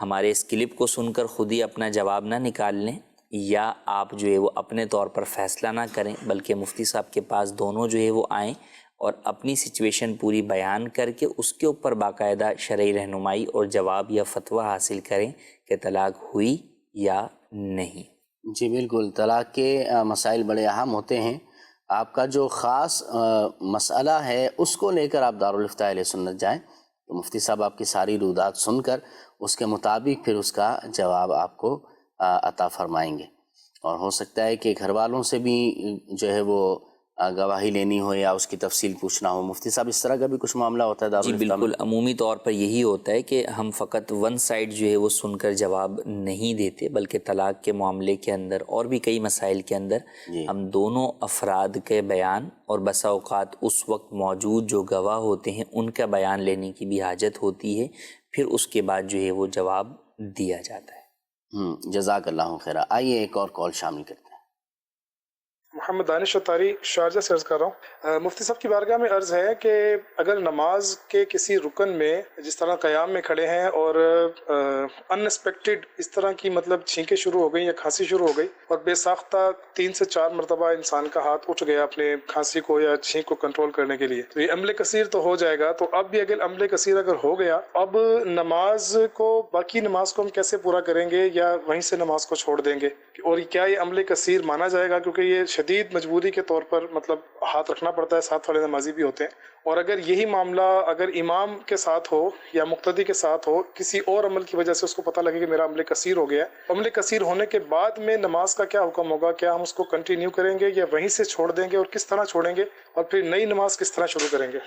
ہمارے اس کلپ کو سن کر خود ہی اپنا جواب نہ نکال لیں، یا آپ جو ہے وہ اپنے طور پر فیصلہ نہ کریں، بلکہ مفتی صاحب کے پاس دونوں جو ہے وہ آئیں اور اپنی سچویشن پوری بیان کر کے اس کے اوپر باقاعدہ شرعی رہنمائی اور جواب یا فتویٰ حاصل کریں کہ طلاق ہوئی یا نہیں۔ جی بالکل، طلاق کے مسائل بڑے اہم ہوتے ہیں۔ آپ کا جو خاص مسئلہ ہے اس کو لے کر آپ دارالفتاء اہل سنت جائیں تو مفتی صاحب آپ کی ساری رودات سن کر اس کے مطابق پھر اس کا جواب آپ کو عطا فرمائیں گے۔ اور ہو سکتا ہے کہ گھر والوں سے بھی جو ہے وہ گواہی لینی ہو یا اس کی تفصیل پوچھنا ہو۔ مفتی صاحب اس طرح کا بھی کچھ معاملہ ہوتا ہے دارالفتاء جی میں؟ بالکل، عمومی طور پر یہی ہوتا ہے کہ ہم فقط ون سائڈ جو ہے وہ سن کر جواب نہیں دیتے، بلکہ طلاق کے معاملے کے اندر اور بھی کئی مسائل کے اندر ہم دونوں افراد کے بیان اور بسا اوقات اس وقت موجود جو گواہ ہوتے ہیں ان کا بیان لینے کی بھی حاجت ہوتی ہے، پھر اس کے بعد جو ہے وہ جواب دیا جاتا ہے۔ جزاک اللہ خیرہ۔ آئیے ایک اور کال شامل کرتے ہیں۔ محمد دانش اتاری شارجہ سے عرض کر رہا ہوں۔ مفتی صاحب کی بارگاہ میں عرض ہے کہ اگر نماز کے کسی رکن میں جس طرح قیام میں کھڑے ہیں اور انسپیکٹڈ اس طرح کی مطلب چھینکیں شروع ہو گئی یا کھانسی شروع ہو گئی اور بے ساختہ 3 سے 4 مرتبہ انسان کا ہاتھ اٹھ گیا اپنے کھانسی کو یا چھینک کو کنٹرول کرنے کے لیے، تو یہ عمل کثیر تو ہو جائے گا۔ تو اب بھی اگر عمل کثیر اگر ہو گیا، اب نماز کو، باقی نماز کو ہم کیسے پورا کریں گے یا وہیں سے نماز کو چھوڑ دیں گے؟ اور کیا یہ عمل کثیر مانا جائے گا؟ کیونکہ یہ شدید مجبوری کے طور پر مطلب ہاتھ رکھنا پڑتا ہے، ساتھ والے نمازی بھی ہوتے ہیں۔ اور اگر یہی معاملہ اگر امام کے ساتھ ہو یا مقتدی کے ساتھ ہو، کسی اور عمل کی وجہ سے اس کو پتہ لگے کہ میرا عمل کثیر ہو گیا، عمل کثیر ہونے کے بعد میں نماز کا کیا حکم ہوگا؟ کیا ہم اس کو کنٹینیو کریں گے یا وہیں سے چھوڑ دیں گے، اور کس طرح چھوڑیں گے، اور پھر نئی نماز کس طرح شروع کریں گے؟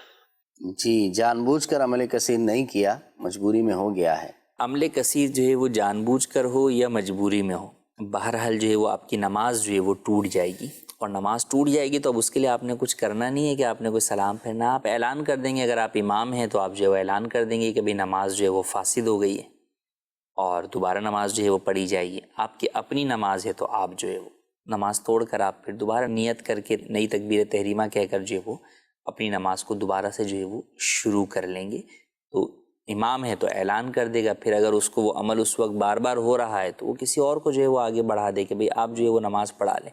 جی، جان بوجھ کر عمل کثیر نہیں کیا، مجبوری میں ہو گیا ہے۔ عمل کثیر جو ہے وہ جان بوجھ کر ہو یا مجبوری میں ہو، بہرحال جو ہے وہ آپ کی نماز جو ہے وہ ٹوٹ جائے گی، اور نماز ٹوٹ جائے گی تو اب اس کے لیے آپ نے کچھ کرنا نہیں ہے کہ آپ نے کوئی سلام پھیرنا، آپ اعلان کر دیں گے۔ اگر آپ امام ہیں تو آپ جو ہے وہ اعلان کر دیں گے کہ بھئی نماز جو ہے وہ فاسد ہو گئی ہے اور دوبارہ نماز جو ہے وہ پڑھی جائے گی۔ آپ کی اپنی نماز ہے تو آپ جو ہے وہ نماز توڑ کر آپ پھر دوبارہ نیت کر کے نئی تکبیر تحریمہ کہہ کر جو ہے وہ اپنی نماز کو دوبارہ سے جو ہے وہ شروع کر لیں گے۔ تو امام ہے تو اعلان کر دے گا، پھر اگر اس کو وہ عمل اس وقت بار بار ہو رہا ہے تو وہ کسی اور کو جو ہے وہ آگے بڑھا دے کہ بھئی آپ جو ہے وہ نماز پڑھا لیں،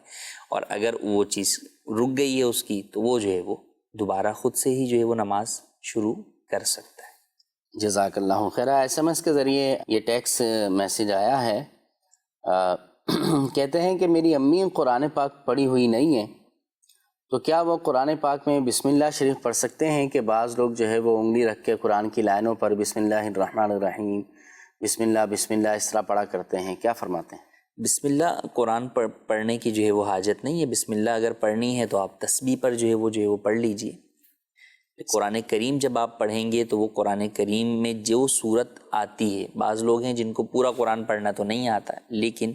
اور اگر وہ چیز رک گئی ہے اس کی تو وہ جو ہے وہ دوبارہ خود سے ہی جو ہے وہ نماز شروع کر سکتا ہے۔ جزاک اللہ خیرہ۔ SMS کے ذریعے یہ ٹیکسٹ میسیج آیا ہے، کہتے ہیں کہ میری امی قرآن پاک پڑھی ہوئی نہیں ہے، تو کیا وہ قرآن پاک میں بسم اللہ شریف پڑھ سکتے ہیں؟ کہ بعض لوگ جو ہے وہ انگلی رکھ کے قرآن کی لائنوں پر بسم اللہ الرحمن الرحیم، بسم اللہ اس طرح پڑھا کرتے ہیں، کیا فرماتے ہیں؟ بسم اللہ قرآن پڑھنے کی جو ہے وہ حاجت نہیں ہے۔ بسم اللہ اگر پڑھنی ہے تو آپ تسبیح پر جو ہے وہ پڑھ لیجئے۔ قرآن کریم جب آپ پڑھیں گے تو وہ قرآن کریم میں جو صورت آتی ہے، بعض لوگ ہیں جن کو پورا قرآن پڑھنا تو نہیں آتا لیکن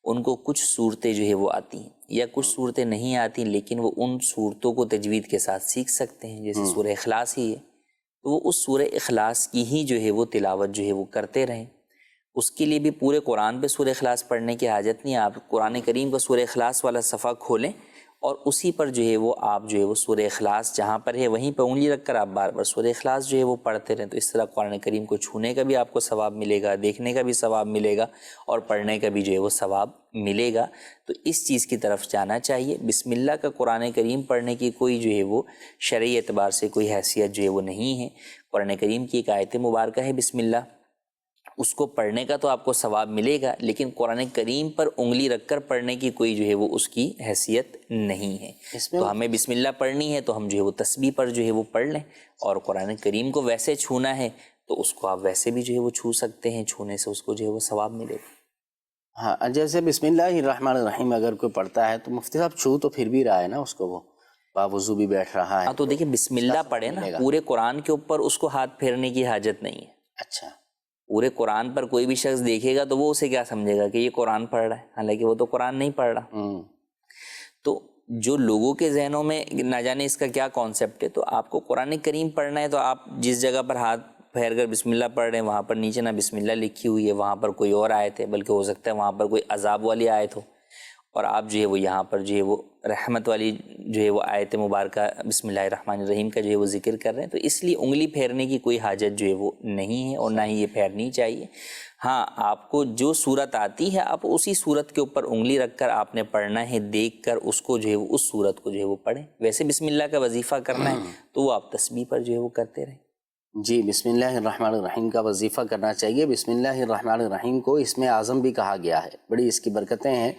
ان کو کچھ صورتیں جو ہے وہ آتی ہیں، یا کچھ صورتیں نہیں آتی لیکن وہ ان صورتوں کو تجوید کے ساتھ سیکھ سکتے ہیں، جیسے سورہ اخلاص ہی ہے تو وہ اس سورہ اخلاص کی ہی جو ہے وہ تلاوت جو ہے وہ کرتے رہیں۔ اس کے لیے بھی پورے قرآن پہ سورہ اخلاص پڑھنے کی حاجت نہیں ہے، آپ قرآن کریم کا سورہ اخلاص والا صفحہ کھولیں اور اسی پر جو ہے وہ آپ جو ہے وہ سورہ اخلاص جہاں پر ہے وہیں پہ انگلی رکھ کر آپ بار بار سورہ اخلاص جو ہے وہ پڑھتے رہیں، تو اس طرح قرآن کریم کو چھونے کا بھی آپ کو ثواب ملے گا، دیکھنے کا بھی ثواب ملے گا، اور پڑھنے کا بھی جو ہے وہ ثواب ملے گا۔ تو اس چیز کی طرف جانا چاہیے۔ بسم اللہ کا قرآن کریم پڑھنے کی کوئی جو ہے وہ شرعی اعتبار سے کوئی حیثیت جو ہے وہ نہیں ہے۔ قرآن کریم کی ایک آیت مبارکہ ہے بسم اللہ، اس کو پڑھنے کا تو آپ کو ثواب ملے گا، لیکن قرآن کریم پر انگلی رکھ کر پڑھنے کی کوئی جو ہے وہ اس کی حیثیت نہیں ہے۔ تو ہمیں بسم اللہ پڑھنی ہے تو ہم جو ہے وہ تسبیح پر جو ہے وہ پڑھ لیں، اور قرآن کریم کو ویسے چھونا ہے تو اس کو آپ ویسے بھی جو ہے وہ چھو سکتے ہیں، چھونے سے اس کو جو ہے وہ ثواب ملے گا۔ ہاں، جیسے بسم اللہ الرحمن الرحیم اگر کوئی پڑھتا ہے تو مفتی صاحب چھو تو پھر بھی رہا ہے نا اس کو، وہ باوضو بھی بیٹھ رہا ہے۔ ہاں تو دیکھیں بسم اللہ پڑھے نا، پورے قرآن کے اوپر اس کو ہاتھ پھیرنے کی حاجت نہیں ہے۔ اچھا، پورے قرآن پر کوئی بھی شخص دیکھے گا تو وہ اسے کیا سمجھے گا کہ یہ قرآن پڑھ رہا ہے، حالانکہ وہ تو قرآن نہیں پڑھ رہا۔ تو جو لوگوں کے ذہنوں میں نہ جانے اس کا کیا کانسیپٹ ہے، تو آپ کو قرآن کریم پڑھنا ہے تو آپ جس جگہ پر ہاتھ پھیر کر بسم اللہ پڑھ رہے ہیں وہاں پر نیچے نہ بسم اللہ لکھی ہوئی ہے، وہاں پر کوئی اور آیت ہے، بلکہ ہو سکتا ہے وہاں پر کوئی عذاب والی آیت ہو، اور آپ جو ہے وہ یہاں پر جو ہے وہ رحمت والی جو ہے وہ آیت مبارکہ بسم اللہ الرحمن الرحیم کا جو ہے وہ ذکر کر رہے ہیں، تو اس لیے انگلی پھیرنے کی کوئی حاجت جو ہے وہ نہیں ہے، اور نہ ہی یہ پھیرنی چاہیے۔ ہاں، آپ کو جو صورت آتی ہے آپ اسی صورت کے اوپر انگلی رکھ کر آپ نے پڑھنا ہے، دیکھ کر اس کو جو ہے وہ اس صورت کو جو ہے وہ پڑھیں۔ ویسے بسم اللہ کا وظیفہ کرنا ہے تو وہ آپ تسبیح پر جو ہے وہ کرتے رہیں۔ جی، بسم اللہ الرحمن الرحیم کا وظیفہ کرنا چاہیے۔ بسم اللہ الرحمن الرحیم کو اسم اعظم بھی کہا گیا ہے، بڑی اس کی برکتیں ہیں،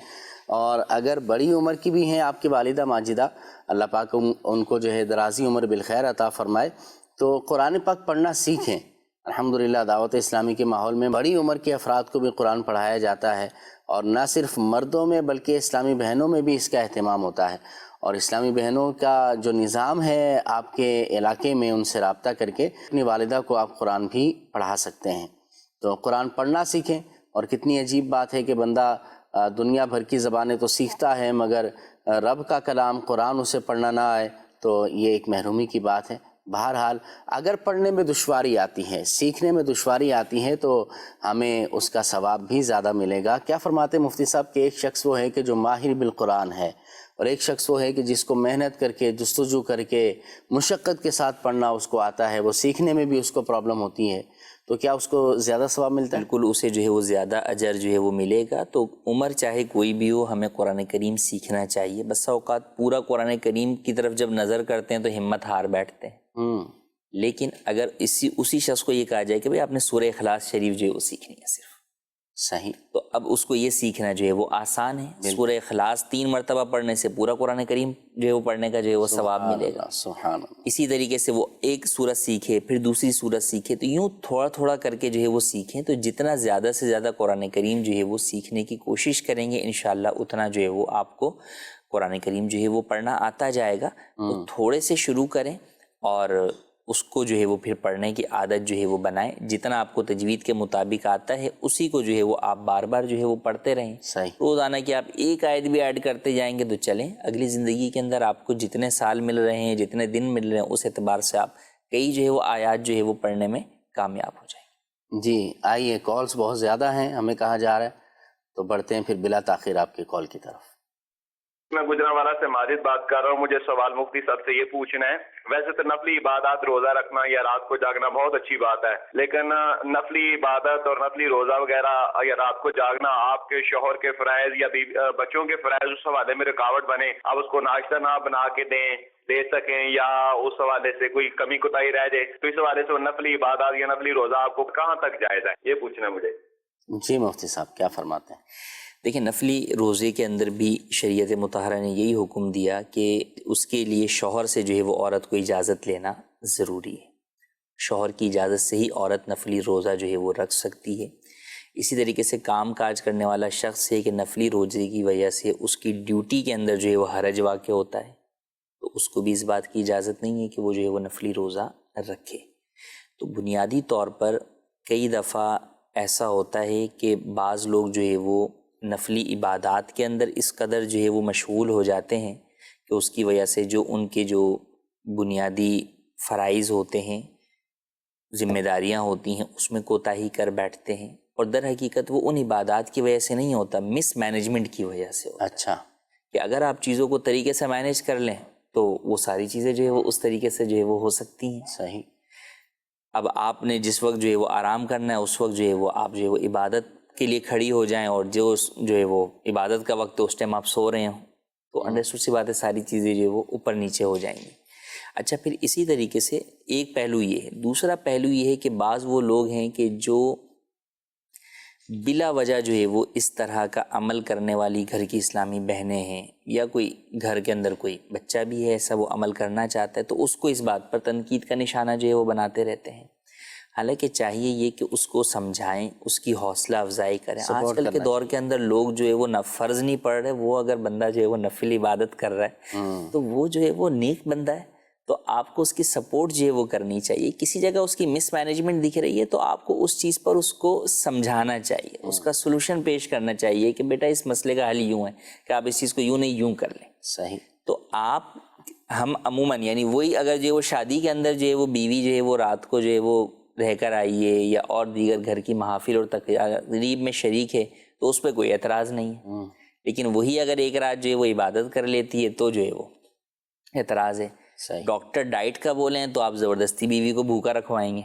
اور اگر بڑی عمر کی بھی ہیں آپ کی والدہ ماجدہ، اللہ پاک ان کو جو ہے درازی عمر بالخیر عطا فرمائے، تو قرآن پاک پڑھنا سیکھیں۔ الحمدللہ دعوت اسلامی کے ماحول میں بڑی عمر کے افراد کو بھی قرآن پڑھایا جاتا ہے، اور نہ صرف مردوں میں بلکہ اسلامی بہنوں میں بھی اس کا اہتمام ہوتا ہے، اور اسلامی بہنوں کا جو نظام ہے آپ کے علاقے میں ان سے رابطہ کر کے اپنی والدہ کو آپ قرآن بھی پڑھا سکتے ہیں۔ تو قرآن پڑھنا سیکھیں، اور کتنی عجیب بات ہے کہ بندہ دنیا بھر کی زبانیں تو سیکھتا ہے مگر رب کا کلام قرآن اسے پڑھنا نہ آئے تو یہ ایک محرومی کی بات ہے۔ بہرحال اگر پڑھنے میں دشواری آتی ہے، سیکھنے میں دشواری آتی ہے، تو ہمیں اس کا ثواب بھی زیادہ ملے گا۔ کیا فرماتے مفتی صاحب کہ ایک شخص وہ ہے کہ جو ماہر بالقرآن ہے، اور ایک شخص وہ ہے کہ جس کو محنت کر کے جستجو کر کے مشقت کے ساتھ پڑھنا اس کو آتا ہے، وہ سیکھنے میں بھی اس کو پرابلم ہوتی ہے، تو کیا اس کو زیادہ ثواب ملتا ہے؟ بالکل، اسے جو ہے وہ زیادہ اجر جو ہے وہ ملے گا۔ تو عمر چاہے کوئی بھی ہو، ہمیں قرآن کریم سیکھنا چاہیے۔ بس اوقات پورا قرآن کریم کی طرف جب نظر کرتے ہیں تو ہمت ہار بیٹھتے ہیں، لیکن اگر اسی شخص کو یہ کہا جائے کہ بھئی آپ نے سورہ اخلاص شریف جو ہے وہ سیکھنی ہے صرف، صحیح، تو اب اس کو یہ سیکھنا جو ہے وہ آسان ہے۔ سورہ اخلاص 3 مرتبہ پڑھنے سے پورا قرآن کریم جو ہے وہ پڑھنے کا جو ہے وہ ثواب ملے گا۔ سبحان اللہ۔ اسی طریقے سے وہ ایک سورت سیکھے، پھر دوسری سورت سیکھے، تو یوں تھوڑا تھوڑا کر کے جو ہے وہ سیکھیں۔ تو جتنا زیادہ سے زیادہ قرآن کریم جو ہے وہ سیکھنے کی کوشش کریں گے انشاءاللہ اتنا جو ہے وہ آپ کو قرآن کریم جو ہے وہ پڑھنا آتا جائے گا۔ تو تھوڑے سے شروع کریں اور اس کو جو ہے وہ پھر پڑھنے کی عادت جو ہے وہ بنائیں۔ جتنا آپ کو تجوید کے مطابق آتا ہے اسی کو جو ہے وہ آپ بار بار جو ہے وہ پڑھتے رہیں۔ صحیح، روزانہ کی آپ ایک آیت بھی ایڈ کرتے جائیں گے تو چلیں، اگلی زندگی کے اندر آپ کو جتنے سال مل رہے ہیں، جتنے دن مل رہے ہیں، اس اعتبار سے آپ کئی جو ہے وہ آیات جو ہے وہ پڑھنے میں کامیاب ہو جائیں گے۔ جی آئیے، کالز بہت زیادہ ہیں ہمیں کہا جا رہا ہے، تو بڑھتے ہیں پھر بلا تاخیر آپ کے کال کی طرف۔ میں گجرانوالہ سے ماجد بات کر رہا ہوں۔ مجھے سوال مفتی صاحب سے یہ پوچھنا ہے، ویسے تو نفلی عبادات روزہ رکھنا یا رات کو جاگنا بہت اچھی بات ہے، لیکن نفلی عبادت اور نفلی روزہ وغیرہ یا رات کو جاگنا آپ کے شوہر کے فرائض یا بچوں کے فرائض اس حوالے میں رکاوٹ بنے، آپ اس کو ناشتہ نہ بنا کے دے سکیں یا اس حوالے سے کوئی کمی کوتاہی رہ جائے، تو اس حوالے سے نفلی عبادات یا نفلی روزہ آپ کو کہاں تک جائز ہے، یہ پوچھنا ہے مجھے۔ جی مفتی صاحب کیا فرماتے ہیں؟ دیکھیں، نفلی روزے کے اندر بھی شریعت مطہرہ نے یہی حکم دیا کہ اس کے لیے شوہر سے جو ہے وہ عورت کو اجازت لینا ضروری ہے۔ شوہر کی اجازت سے ہی عورت نفلی روزہ جو ہے وہ رکھ سکتی ہے۔ اسی طریقے سے کام کاج کرنے والا شخص ہے کہ نفلی روزے کی وجہ سے اس کی ڈیوٹی کے اندر جو ہے وہ حرج واقع ہوتا ہے، تو اس کو بھی اس بات کی اجازت نہیں ہے کہ وہ جو ہے وہ نفلی روزہ رکھے۔ تو بنیادی طور پر کئی دفعہ ایسا ہوتا ہے کہ بعض لوگ جو ہے وہ نفلی عبادات کے اندر اس قدر جو ہے وہ مشغول ہو جاتے ہیں کہ اس کی وجہ سے جو ان کے جو بنیادی فرائض ہوتے ہیں، ذمہ داریاں ہوتی ہیں، اس میں کوتاہی کر بیٹھتے ہیں، اور در حقیقت وہ ان عبادات کی وجہ سے نہیں ہوتا، مس مینجمنٹ کی وجہ سے ہوتا ہے۔ اچھا، کہ اگر آپ چیزوں کو طریقے سے مینیج کر لیں تو وہ ساری چیزیں جو ہے وہ اس طریقے سے جو ہے وہ ہو سکتی ہیں. صحیح. اب آپ نے جس وقت جو ہے وہ آرام کرنا ہے اس وقت جو ہے وہ آپ جو ہے وہ عبادت کے لیے کھڑی ہو جائیں، اور جو ہے وہ عبادت کا وقت اس ٹائم آپ سو رہے ہوں تو انڈرسٹوڈ سی بات ہے ساری چیزیں جو ہے وہ اوپر نیچے ہو جائیں گی. اچھا، پھر اسی طریقے سے ایک پہلو یہ ہے. دوسرا پہلو یہ ہے کہ بعض وہ لوگ ہیں کہ جو بلا وجہ جو ہے وہ اس طرح کا عمل کرنے والی گھر کی اسلامی بہنیں ہیں، یا کوئی گھر کے اندر کوئی بچہ بھی ہے ایسا وہ عمل کرنا چاہتا ہے، تو اس کو اس بات پر تنقید کا نشانہ جو ہے وہ بناتے رہتے ہیں. حالانکہ چاہیے یہ کہ اس کو سمجھائیں، اس کی حوصلہ افزائی کریں. آج کل کے دور کے اندر لوگ جو ہے وہ فرض نہیں پڑھ رہے، وہ اگر بندہ جو ہے وہ نفل عبادت کر رہا ہے تو وہ جو ہے وہ نیک بندہ ہے، تو آپ کو اس کی سپورٹ جو ہے وہ کرنی چاہیے. کسی جگہ اس کی مس مینجمنٹ دکھ رہی ہے تو آپ کو اس چیز پر اس کو سمجھانا چاہیے، اس کا سولوشن پیش کرنا چاہیے کہ بیٹا اس مسئلے کا حل یوں ہے کہ آپ اس چیز کو یوں نہیں یوں کر لیں. صحیح. تو ہم عموماً یعنی وہی اگر جو ہے وہ شادی کے اندر جو ہے وہ بیوی جو ہے وہ رات کو جو ہے وہ رہ کر آئیے یا اور دیگر گھر کی محافل اور تقریب میں شریک ہے تو اس پہ کوئی اعتراض نہیں ہے، لیکن وہی اگر ایک رات جو ہے وہ عبادت کر لیتی ہے تو جو ہے وہ اعتراض ہے. ڈاکٹر ڈائٹ کا بولیں تو آپ زبردستی بیوی کو بھوکا رکھوائیں گے،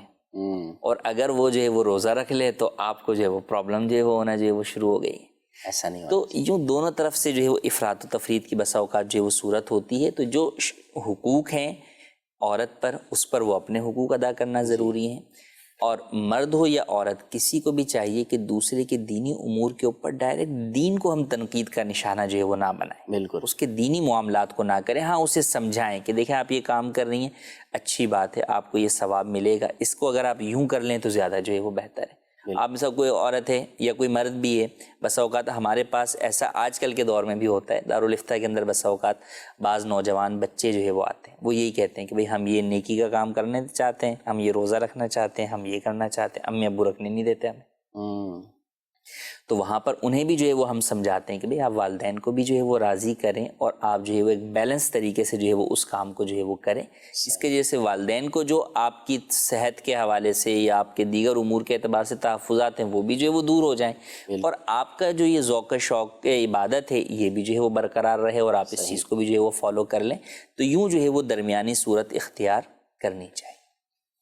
اور اگر وہ جو ہے وہ روزہ رکھ لے تو آپ کو جو ہے وہ پرابلم جو ہے وہ ہونا جو ہے وہ شروع ہو گئی. ایسا نہیں تو یوں دونوں طرف سے جو ہے وہ افراط و تفریط کی بسا اوقات جو ہے وہ صورت ہوتی ہے. تو جو حقوق ہیں عورت پر، اس پر وہ اپنے حقوق ادا کرنا ضروری ہیں، اور مرد ہو یا عورت کسی کو بھی چاہیے کہ دوسرے کے دینی امور کے اوپر ڈائریکٹ دین کو ہم تنقید کا نشانہ جو ہے وہ نہ بنائیں. بالکل. اس کے دینی معاملات کو نہ کریں. ہاں اسے سمجھائیں کہ دیکھیں آپ یہ کام کر رہی ہیں، اچھی بات ہے، آپ کو یہ ثواب ملے گا، اس کو اگر آپ یوں کر لیں تو زیادہ جو ہے وہ بہتر ہے. آپ میں سے کوئی عورت ہے یا کوئی مرد بھی ہے، بسا اوقات ہمارے پاس ایسا آج کل کے دور میں بھی ہوتا ہے، دارالفتہ کے اندر بسا اوقات بعض نوجوان بچے جو ہے وہ آتے ہیں، وہ یہی کہتے ہیں کہ بھئی ہم یہ نیکی کا کام کرنے چاہتے ہیں، ہم یہ روزہ رکھنا چاہتے ہیں، ہم یہ کرنا چاہتے ہیں، امی ابو رکھنے نہیں دیتے ہمیں. تو وہاں پر انہیں بھی جو ہے وہ ہم سمجھاتے ہیں کہ بھئی آپ والدین کو بھی جو ہے وہ راضی کریں، اور آپ جو ہے وہ ایک بیلنس طریقے سے جو ہے وہ اس کام کو جو ہے وہ کریں. اس کے جیسے والدین کو جو آپ کی صحت کے حوالے سے یا آپ کے دیگر امور کے اعتبار سے تحفظات ہیں وہ بھی جو ہے وہ دور ہو جائیں، اور آپ کا جو یہ ذوق شوق عبادت ہے یہ بھی جو ہے وہ برقرار رہے، اور آپ اس چیز کو بھی جو ہے وہ فالو کر لیں. تو یوں جو ہے وہ درمیانی صورت اختیار کرنی چاہیے.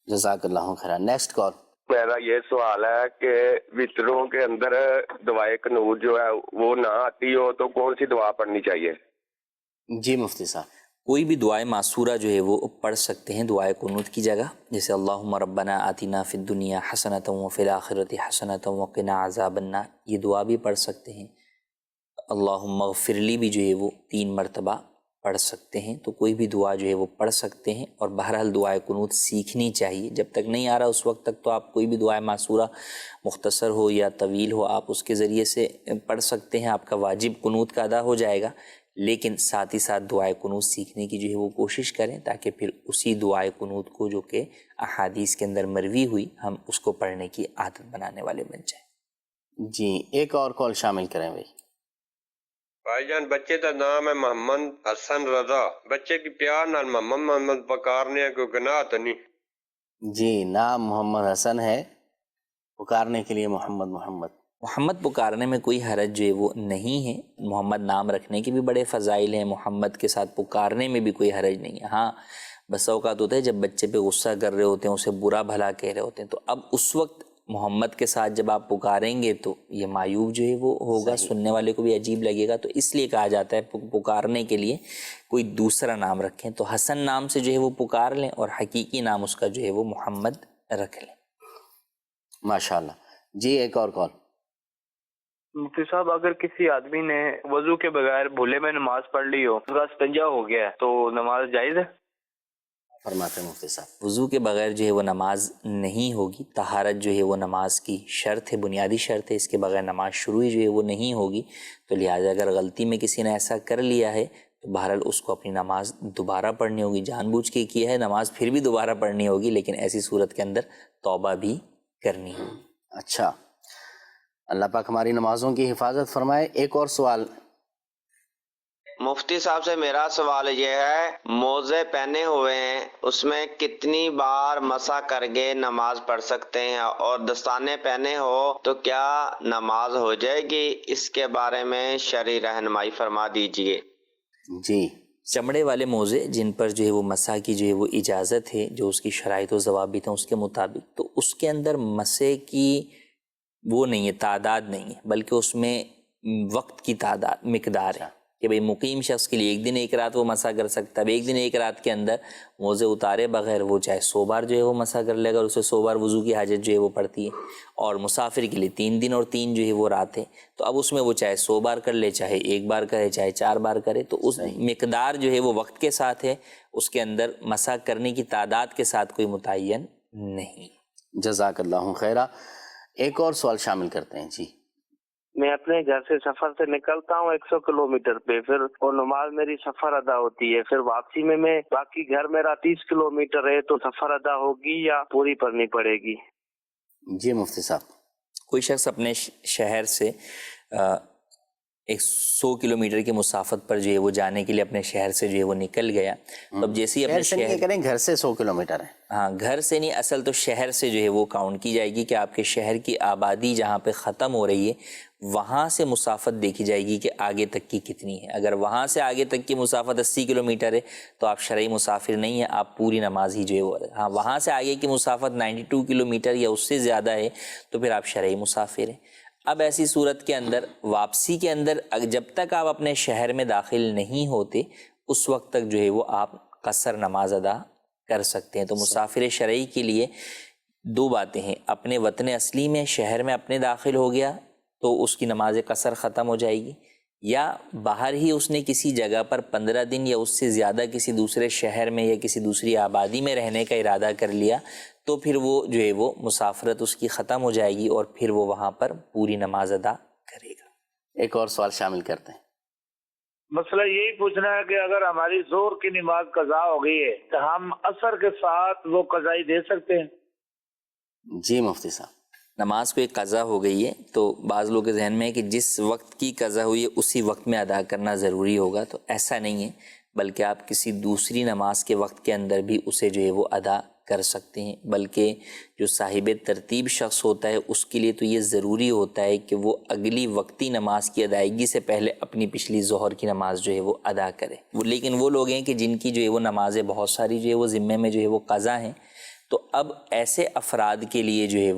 جزاک اللہ خیر. Next call. میرا یہ سوال ہے کہ وطروں کے اندر دعائے قنوت جو ہے وہ نہ آتی ہو تو کون سی دعا پڑھنی چاہیے؟ جی مفتی صاحب. کوئی بھی دعائے معصورہ جو ہے وہ پڑھ سکتے ہیں دعائے قنوت کی جگہ، جیسے اللہم ربنا آتنا فی الدنیا حسنۃ وفی الآخرۃ حسنۃ وقنا عذاب النار، یہ دعا بھی پڑھ سکتے ہیں. اللہم اغفر لی بھی جو ہے وہ 3 مرتبہ پڑھ سکتے ہیں. تو کوئی بھی دعا جو ہے وہ پڑھ سکتے ہیں، اور بہرحال دعائے قنوت سیکھنی چاہیے. جب تک نہیں آ رہا اس وقت تک تو آپ کوئی بھی دعائے معصورہ مختصر ہو یا طویل ہو آپ اس کے ذریعے سے پڑھ سکتے ہیں، آپ کا واجب قنوت کا ادا ہو جائے گا. لیکن ساتھ ہی ساتھ دعائے قنوت سیکھنے کی جو ہے وہ کوشش کریں، تاکہ پھر اسی دعائے قنوت کو جو کہ احادیث کے اندر مروی ہوئی ہم اس کو پڑھنے کی عادت بنانے والے بن جائیں. جی ایک اور کال شامل کریں بھائی جان. بچے کا نام ہے محمد حسن رضا. بچے کی پیار نال محمد پکارنے کوئی گناہ تو نہیں؟ جی نام محمد حسن ہے، پکارنے کے لیے محمد پکارنے میں کوئی حرج جو ہے وہ نہیں ہے. محمد نام رکھنے کے بھی بڑے فضائل ہیں، محمد کے ساتھ پکارنے میں بھی کوئی حرج نہیں ہے. ہاں بس اوقات ہوتا ہے جب بچے پہ غصہ کر رہے ہوتے ہیں، اسے برا بھلا کہہ رہے ہوتے ہیں، تو اب اس وقت محمد کے ساتھ جب آپ پکاریں گے تو یہ معیوب جو ہے وہ ہوگا، سننے والے کو بھی عجیب لگے گا. تو اس لیے کہا جاتا ہے پکارنے کے لیے کوئی دوسرا نام رکھیں. تو حسن نام سے جو ہے وہ پکار لیں، اور حقیقی نام اس کا جو ہے وہ محمد رکھ لیں. ماشاءاللہ. جی ایک اور کال. مفتی صاحب اگر کسی آدمی نے وضو کے بغیر بھولے میں نماز پڑھ لی ہو، اس کا استنجا ہو گیا ہے، تو نماز جائز ہے؟ فرماتے ہیں مفتی صاحب. وضو کے بغیر جو ہے وہ نماز نہیں ہوگی. طہارت جو ہے وہ نماز کی شرط ہے، بنیادی شرط ہے، اس کے بغیر نماز شروع جو ہے وہ نہیں ہوگی. تو لہٰذا اگر غلطی میں کسی نے ایسا کر لیا ہے تو بہرحال اس کو اپنی نماز دوبارہ پڑھنی ہوگی. جان بوجھ کے کیا ہے نماز پھر بھی دوبارہ پڑھنی ہوگی، لیکن ایسی صورت کے اندر توبہ بھی کرنی ہوگی. اچھا، اللہ پاک ہماری نمازوں کی حفاظت فرمائے. ایک اور سوال. مفتی صاحب سے میرا سوال یہ ہے، موزے پہنے ہوئے ہیں اس میں کتنی بار مسح کر کے نماز پڑھ سکتے ہیں، اور دستانے پہنے ہو تو کیا نماز ہو جائے گی؟ اس کے بارے میں شرعی رہنمائی فرما دیجئے. جی چمڑے والے موزے جن پر جو ہے وہ مسح کی جو ہے وہ اجازت ہے، جو اس کی شرائط و ضوابط ہیں اس کے مطابق، تو اس کے اندر مسح کی وہ نہیں ہے، تعداد نہیں ہے، بلکہ اس میں وقت کی تعداد مقدار ہے کہ بھئی مقیم شخص کے لیے ایک دن ایک رات وہ مسح کر سکتا ہے، ایک دن ایک رات کے اندر موزے اتارے بغیر وہ چاہے 100 بار جو ہے وہ مسح کر لے گا، اور اسے 100 بار وضو کی حاجت جو ہے وہ پڑتی ہے، اور مسافر کے لیے 3 دن اور 3 جو ہے وہ راتیں، تو اب اس میں وہ چاہے 100 بار کر لے، چاہے 1 بار کرے، چاہے 4 بار کرے، تو اس مقدار جو ہے وہ وقت کے ساتھ ہے، اس کے اندر مسح کرنے کی تعداد کے ساتھ کوئی متعین نہیں۔ جزاک اللہ خیرہ۔ ایک اور سوال شامل کرتے ہیں جی۔ میں اپنے گھر سے سفر سے نکلتا ہوں 100 کلومیٹر پہ، پھر وہ نماز میری سفر ادا ہوتی ہے، پھر واپسی میں باقی گھر میرا 30 کلومیٹر ہے، تو سفر ادا ہوگی یا پوری پڑھنی پڑے گی؟ جی مفتی صاحب۔ کوئی شخص اپنے شہر سے 100 کلومیٹر کی مسافت پر جو ہے وہ جانے کے لیے اپنے شہر سے جو ہے وہ نکل گیا، تو اب جیسے ہی اپنے شہر کریں گھر سے 100 کلومیٹر ہے، ہاں گھر سے نہیں، اصل تو شہر سے جو ہے وہ کاؤنٹ کی جائے گی کہ آپ کے شہر کی آبادی جہاں پہ ختم ہو رہی ہے وہاں سے مسافت دیکھی جائے گی کہ آگے تک کی کتنی ہے۔ اگر وہاں سے آگے تک کی مسافت 80 کلومیٹر ہے تو آپ شرعی مسافر نہیں ہیں، آپ پوری نماز ہی جو ہے وہ، ہاں وہاں سے آگے کی مسافت 92 کلومیٹر یا اس سے زیادہ ہے تو پھر آپ شرعی مسافر ہیں۔ اب ایسی صورت کے اندر واپسی کے اندر جب تک آپ اپنے شہر میں داخل نہیں ہوتے اس وقت تک جو ہے وہ آپ قصر نماز ادا کر سکتے ہیں۔ تو مسافر شرعی کے لیے 2 باتیں ہیں، اپنے وطن اصلی میں شہر میں اپنے داخل ہو گیا تو اس کی نماز قصر ختم ہو جائے گی، یا باہر ہی اس نے کسی جگہ پر 15 دن یا اس سے زیادہ کسی دوسرے شہر میں یا کسی دوسری آبادی میں رہنے کا ارادہ کر لیا تو پھر وہ جو ہے وہ مسافرت اس کی ختم ہو جائے گی اور پھر وہ وہاں پر پوری نماز ادا کرے گا۔ ایک اور سوال شامل کرتے ہیں۔ مسئلہ یہی پوچھنا ہے کہ اگر ہماری ظہر کی نماز قضا ہو گئی ہے تو ہم عصر کے ساتھ وہ قضائی دے سکتے ہیں؟ جی مفتی صاحب۔ نماز کو ایک قضا ہو گئی ہے تو بعض لوگوں کے ذہن میں ہے کہ جس وقت کی قضا ہوئی ہے اسی وقت میں ادا کرنا ضروری ہوگا، تو ایسا نہیں ہے، بلکہ آپ کسی دوسری نماز کے وقت کے اندر بھی اسے جو ہے وہ ادا کر سکتے ہیں، بلکہ جو صاحب ترتیب شخص ہوتا ہے اس کے لیے تو یہ ضروری ہوتا ہے کہ وہ اگلی وقتی نماز کی ادائیگی سے پہلے اپنی پچھلی ظہر کی نماز جو ہے وہ ادا کرے۔ لیکن وہ لوگ ہیں کہ جن کی جو ہے وہ نمازیں بہت ساری جو ہے وہ ذمے میں جو ہے وہ قضا ہیں، تو اب ایسے افراد کے لیے جو ہے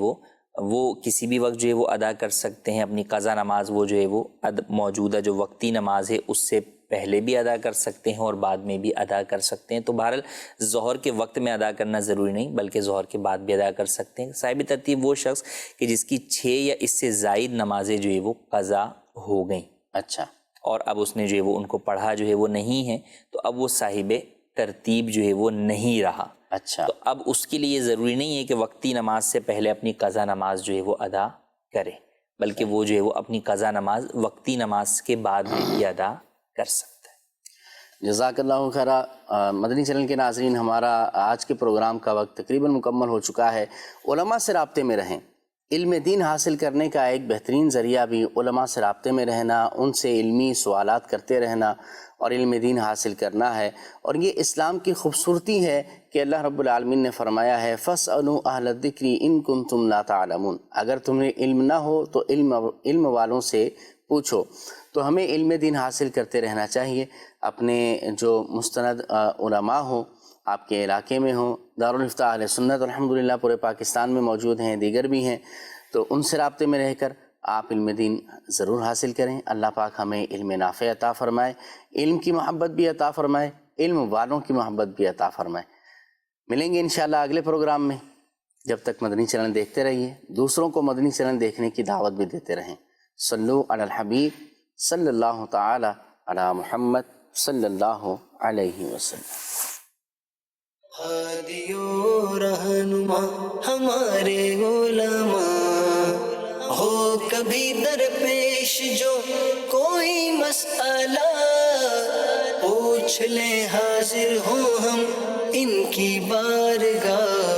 وہ کسی بھی وقت جو ہے وہ ادا کر سکتے ہیں اپنی قضا نماز، وہ جو ہے وہ موجودہ جو وقتی نماز ہے اس سے پہلے بھی ادا کر سکتے ہیں اور بعد میں بھی ادا کر سکتے ہیں۔ تو بہرحال ظہر کے وقت میں ادا کرنا ضروری نہیں، بلکہ ظہر کے بعد بھی ادا کر سکتے ہیں۔ صاحب ترتیب وہ شخص کہ جس کی 6 یا اس سے زائد نمازیں جو ہے وہ قضا ہو گئیں، اچھا، اور اب اس نے جو ہے وہ ان کو پڑھا جو ہے وہ نہیں ہے، تو اب وہ صاحب ترتیب جو ہے وہ نہیں رہا۔ اچھا، تو اب اس کے لیے ضروری نہیں ہے کہ وقتی نماز سے پہلے اپنی قضا نماز جو ہے وہ ادا کرے، بلکہ وہ جو ہے وہ اپنی قضا نماز وقتی نماز کے بعد بھی ادا کر سکتا ہے۔ جزاک اللہ خیرہ۔ مدنی چینل کے ناظرین، ہمارا آج کے پروگرام کا وقت تقریباً مکمل ہو چکا ہے۔ علماء سے رابطے میں رہیں۔ علم دین حاصل کرنے کا ایک بہترین ذریعہ بھی علماء سے رابطے میں رہنا، ان سے علمی سوالات کرتے رہنا اور علم دین حاصل کرنا ہے۔ اور یہ اسلام کی خوبصورتی ہے کہ اللہ رب العالمین نے فرمایا ہے فَاسْأَلُوا أَهْلَ الذِّكْرِ إِن كُنتُمْ لَا تَعْلَمُونَ، اگر تمہیں علم نہ ہو تو علم والوں سے پوچھو۔ تو ہمیں علم دین حاصل کرتے رہنا چاہیے۔ اپنے جو مستند علماء ہوں، آپ کے علاقے میں ہوں، دارالفتاء اہل سنت الحمدللہ پورے پاکستان میں موجود ہیں، دیگر بھی ہیں، تو ان سے رابطے میں رہ کر آپ علم دین ضرور حاصل کریں۔ اللہ پاک ہمیں علم نافع عطا فرمائے، علم کی محبت بھی عطا فرمائے، علم والوں کی محبت بھی عطا فرمائے۔ ملیں گے انشاءاللہ اگلے پروگرام میں۔ جب تک مدنی چینل دیکھتے رہیے، دوسروں کو مدنی چینل دیکھنے کی دعوت بھی دیتے رہیں۔ صلو علی الحبیب صلی اللہ تعالی علی محمد صلی اللہ علیہ وسلم۔ ہادی و رہنما ہمارے علماء، ہو کبھی درپیش جو کوئی مسئلہ، پوچھ لیں حاضر ہوں ہم ان کی بارگاہ۔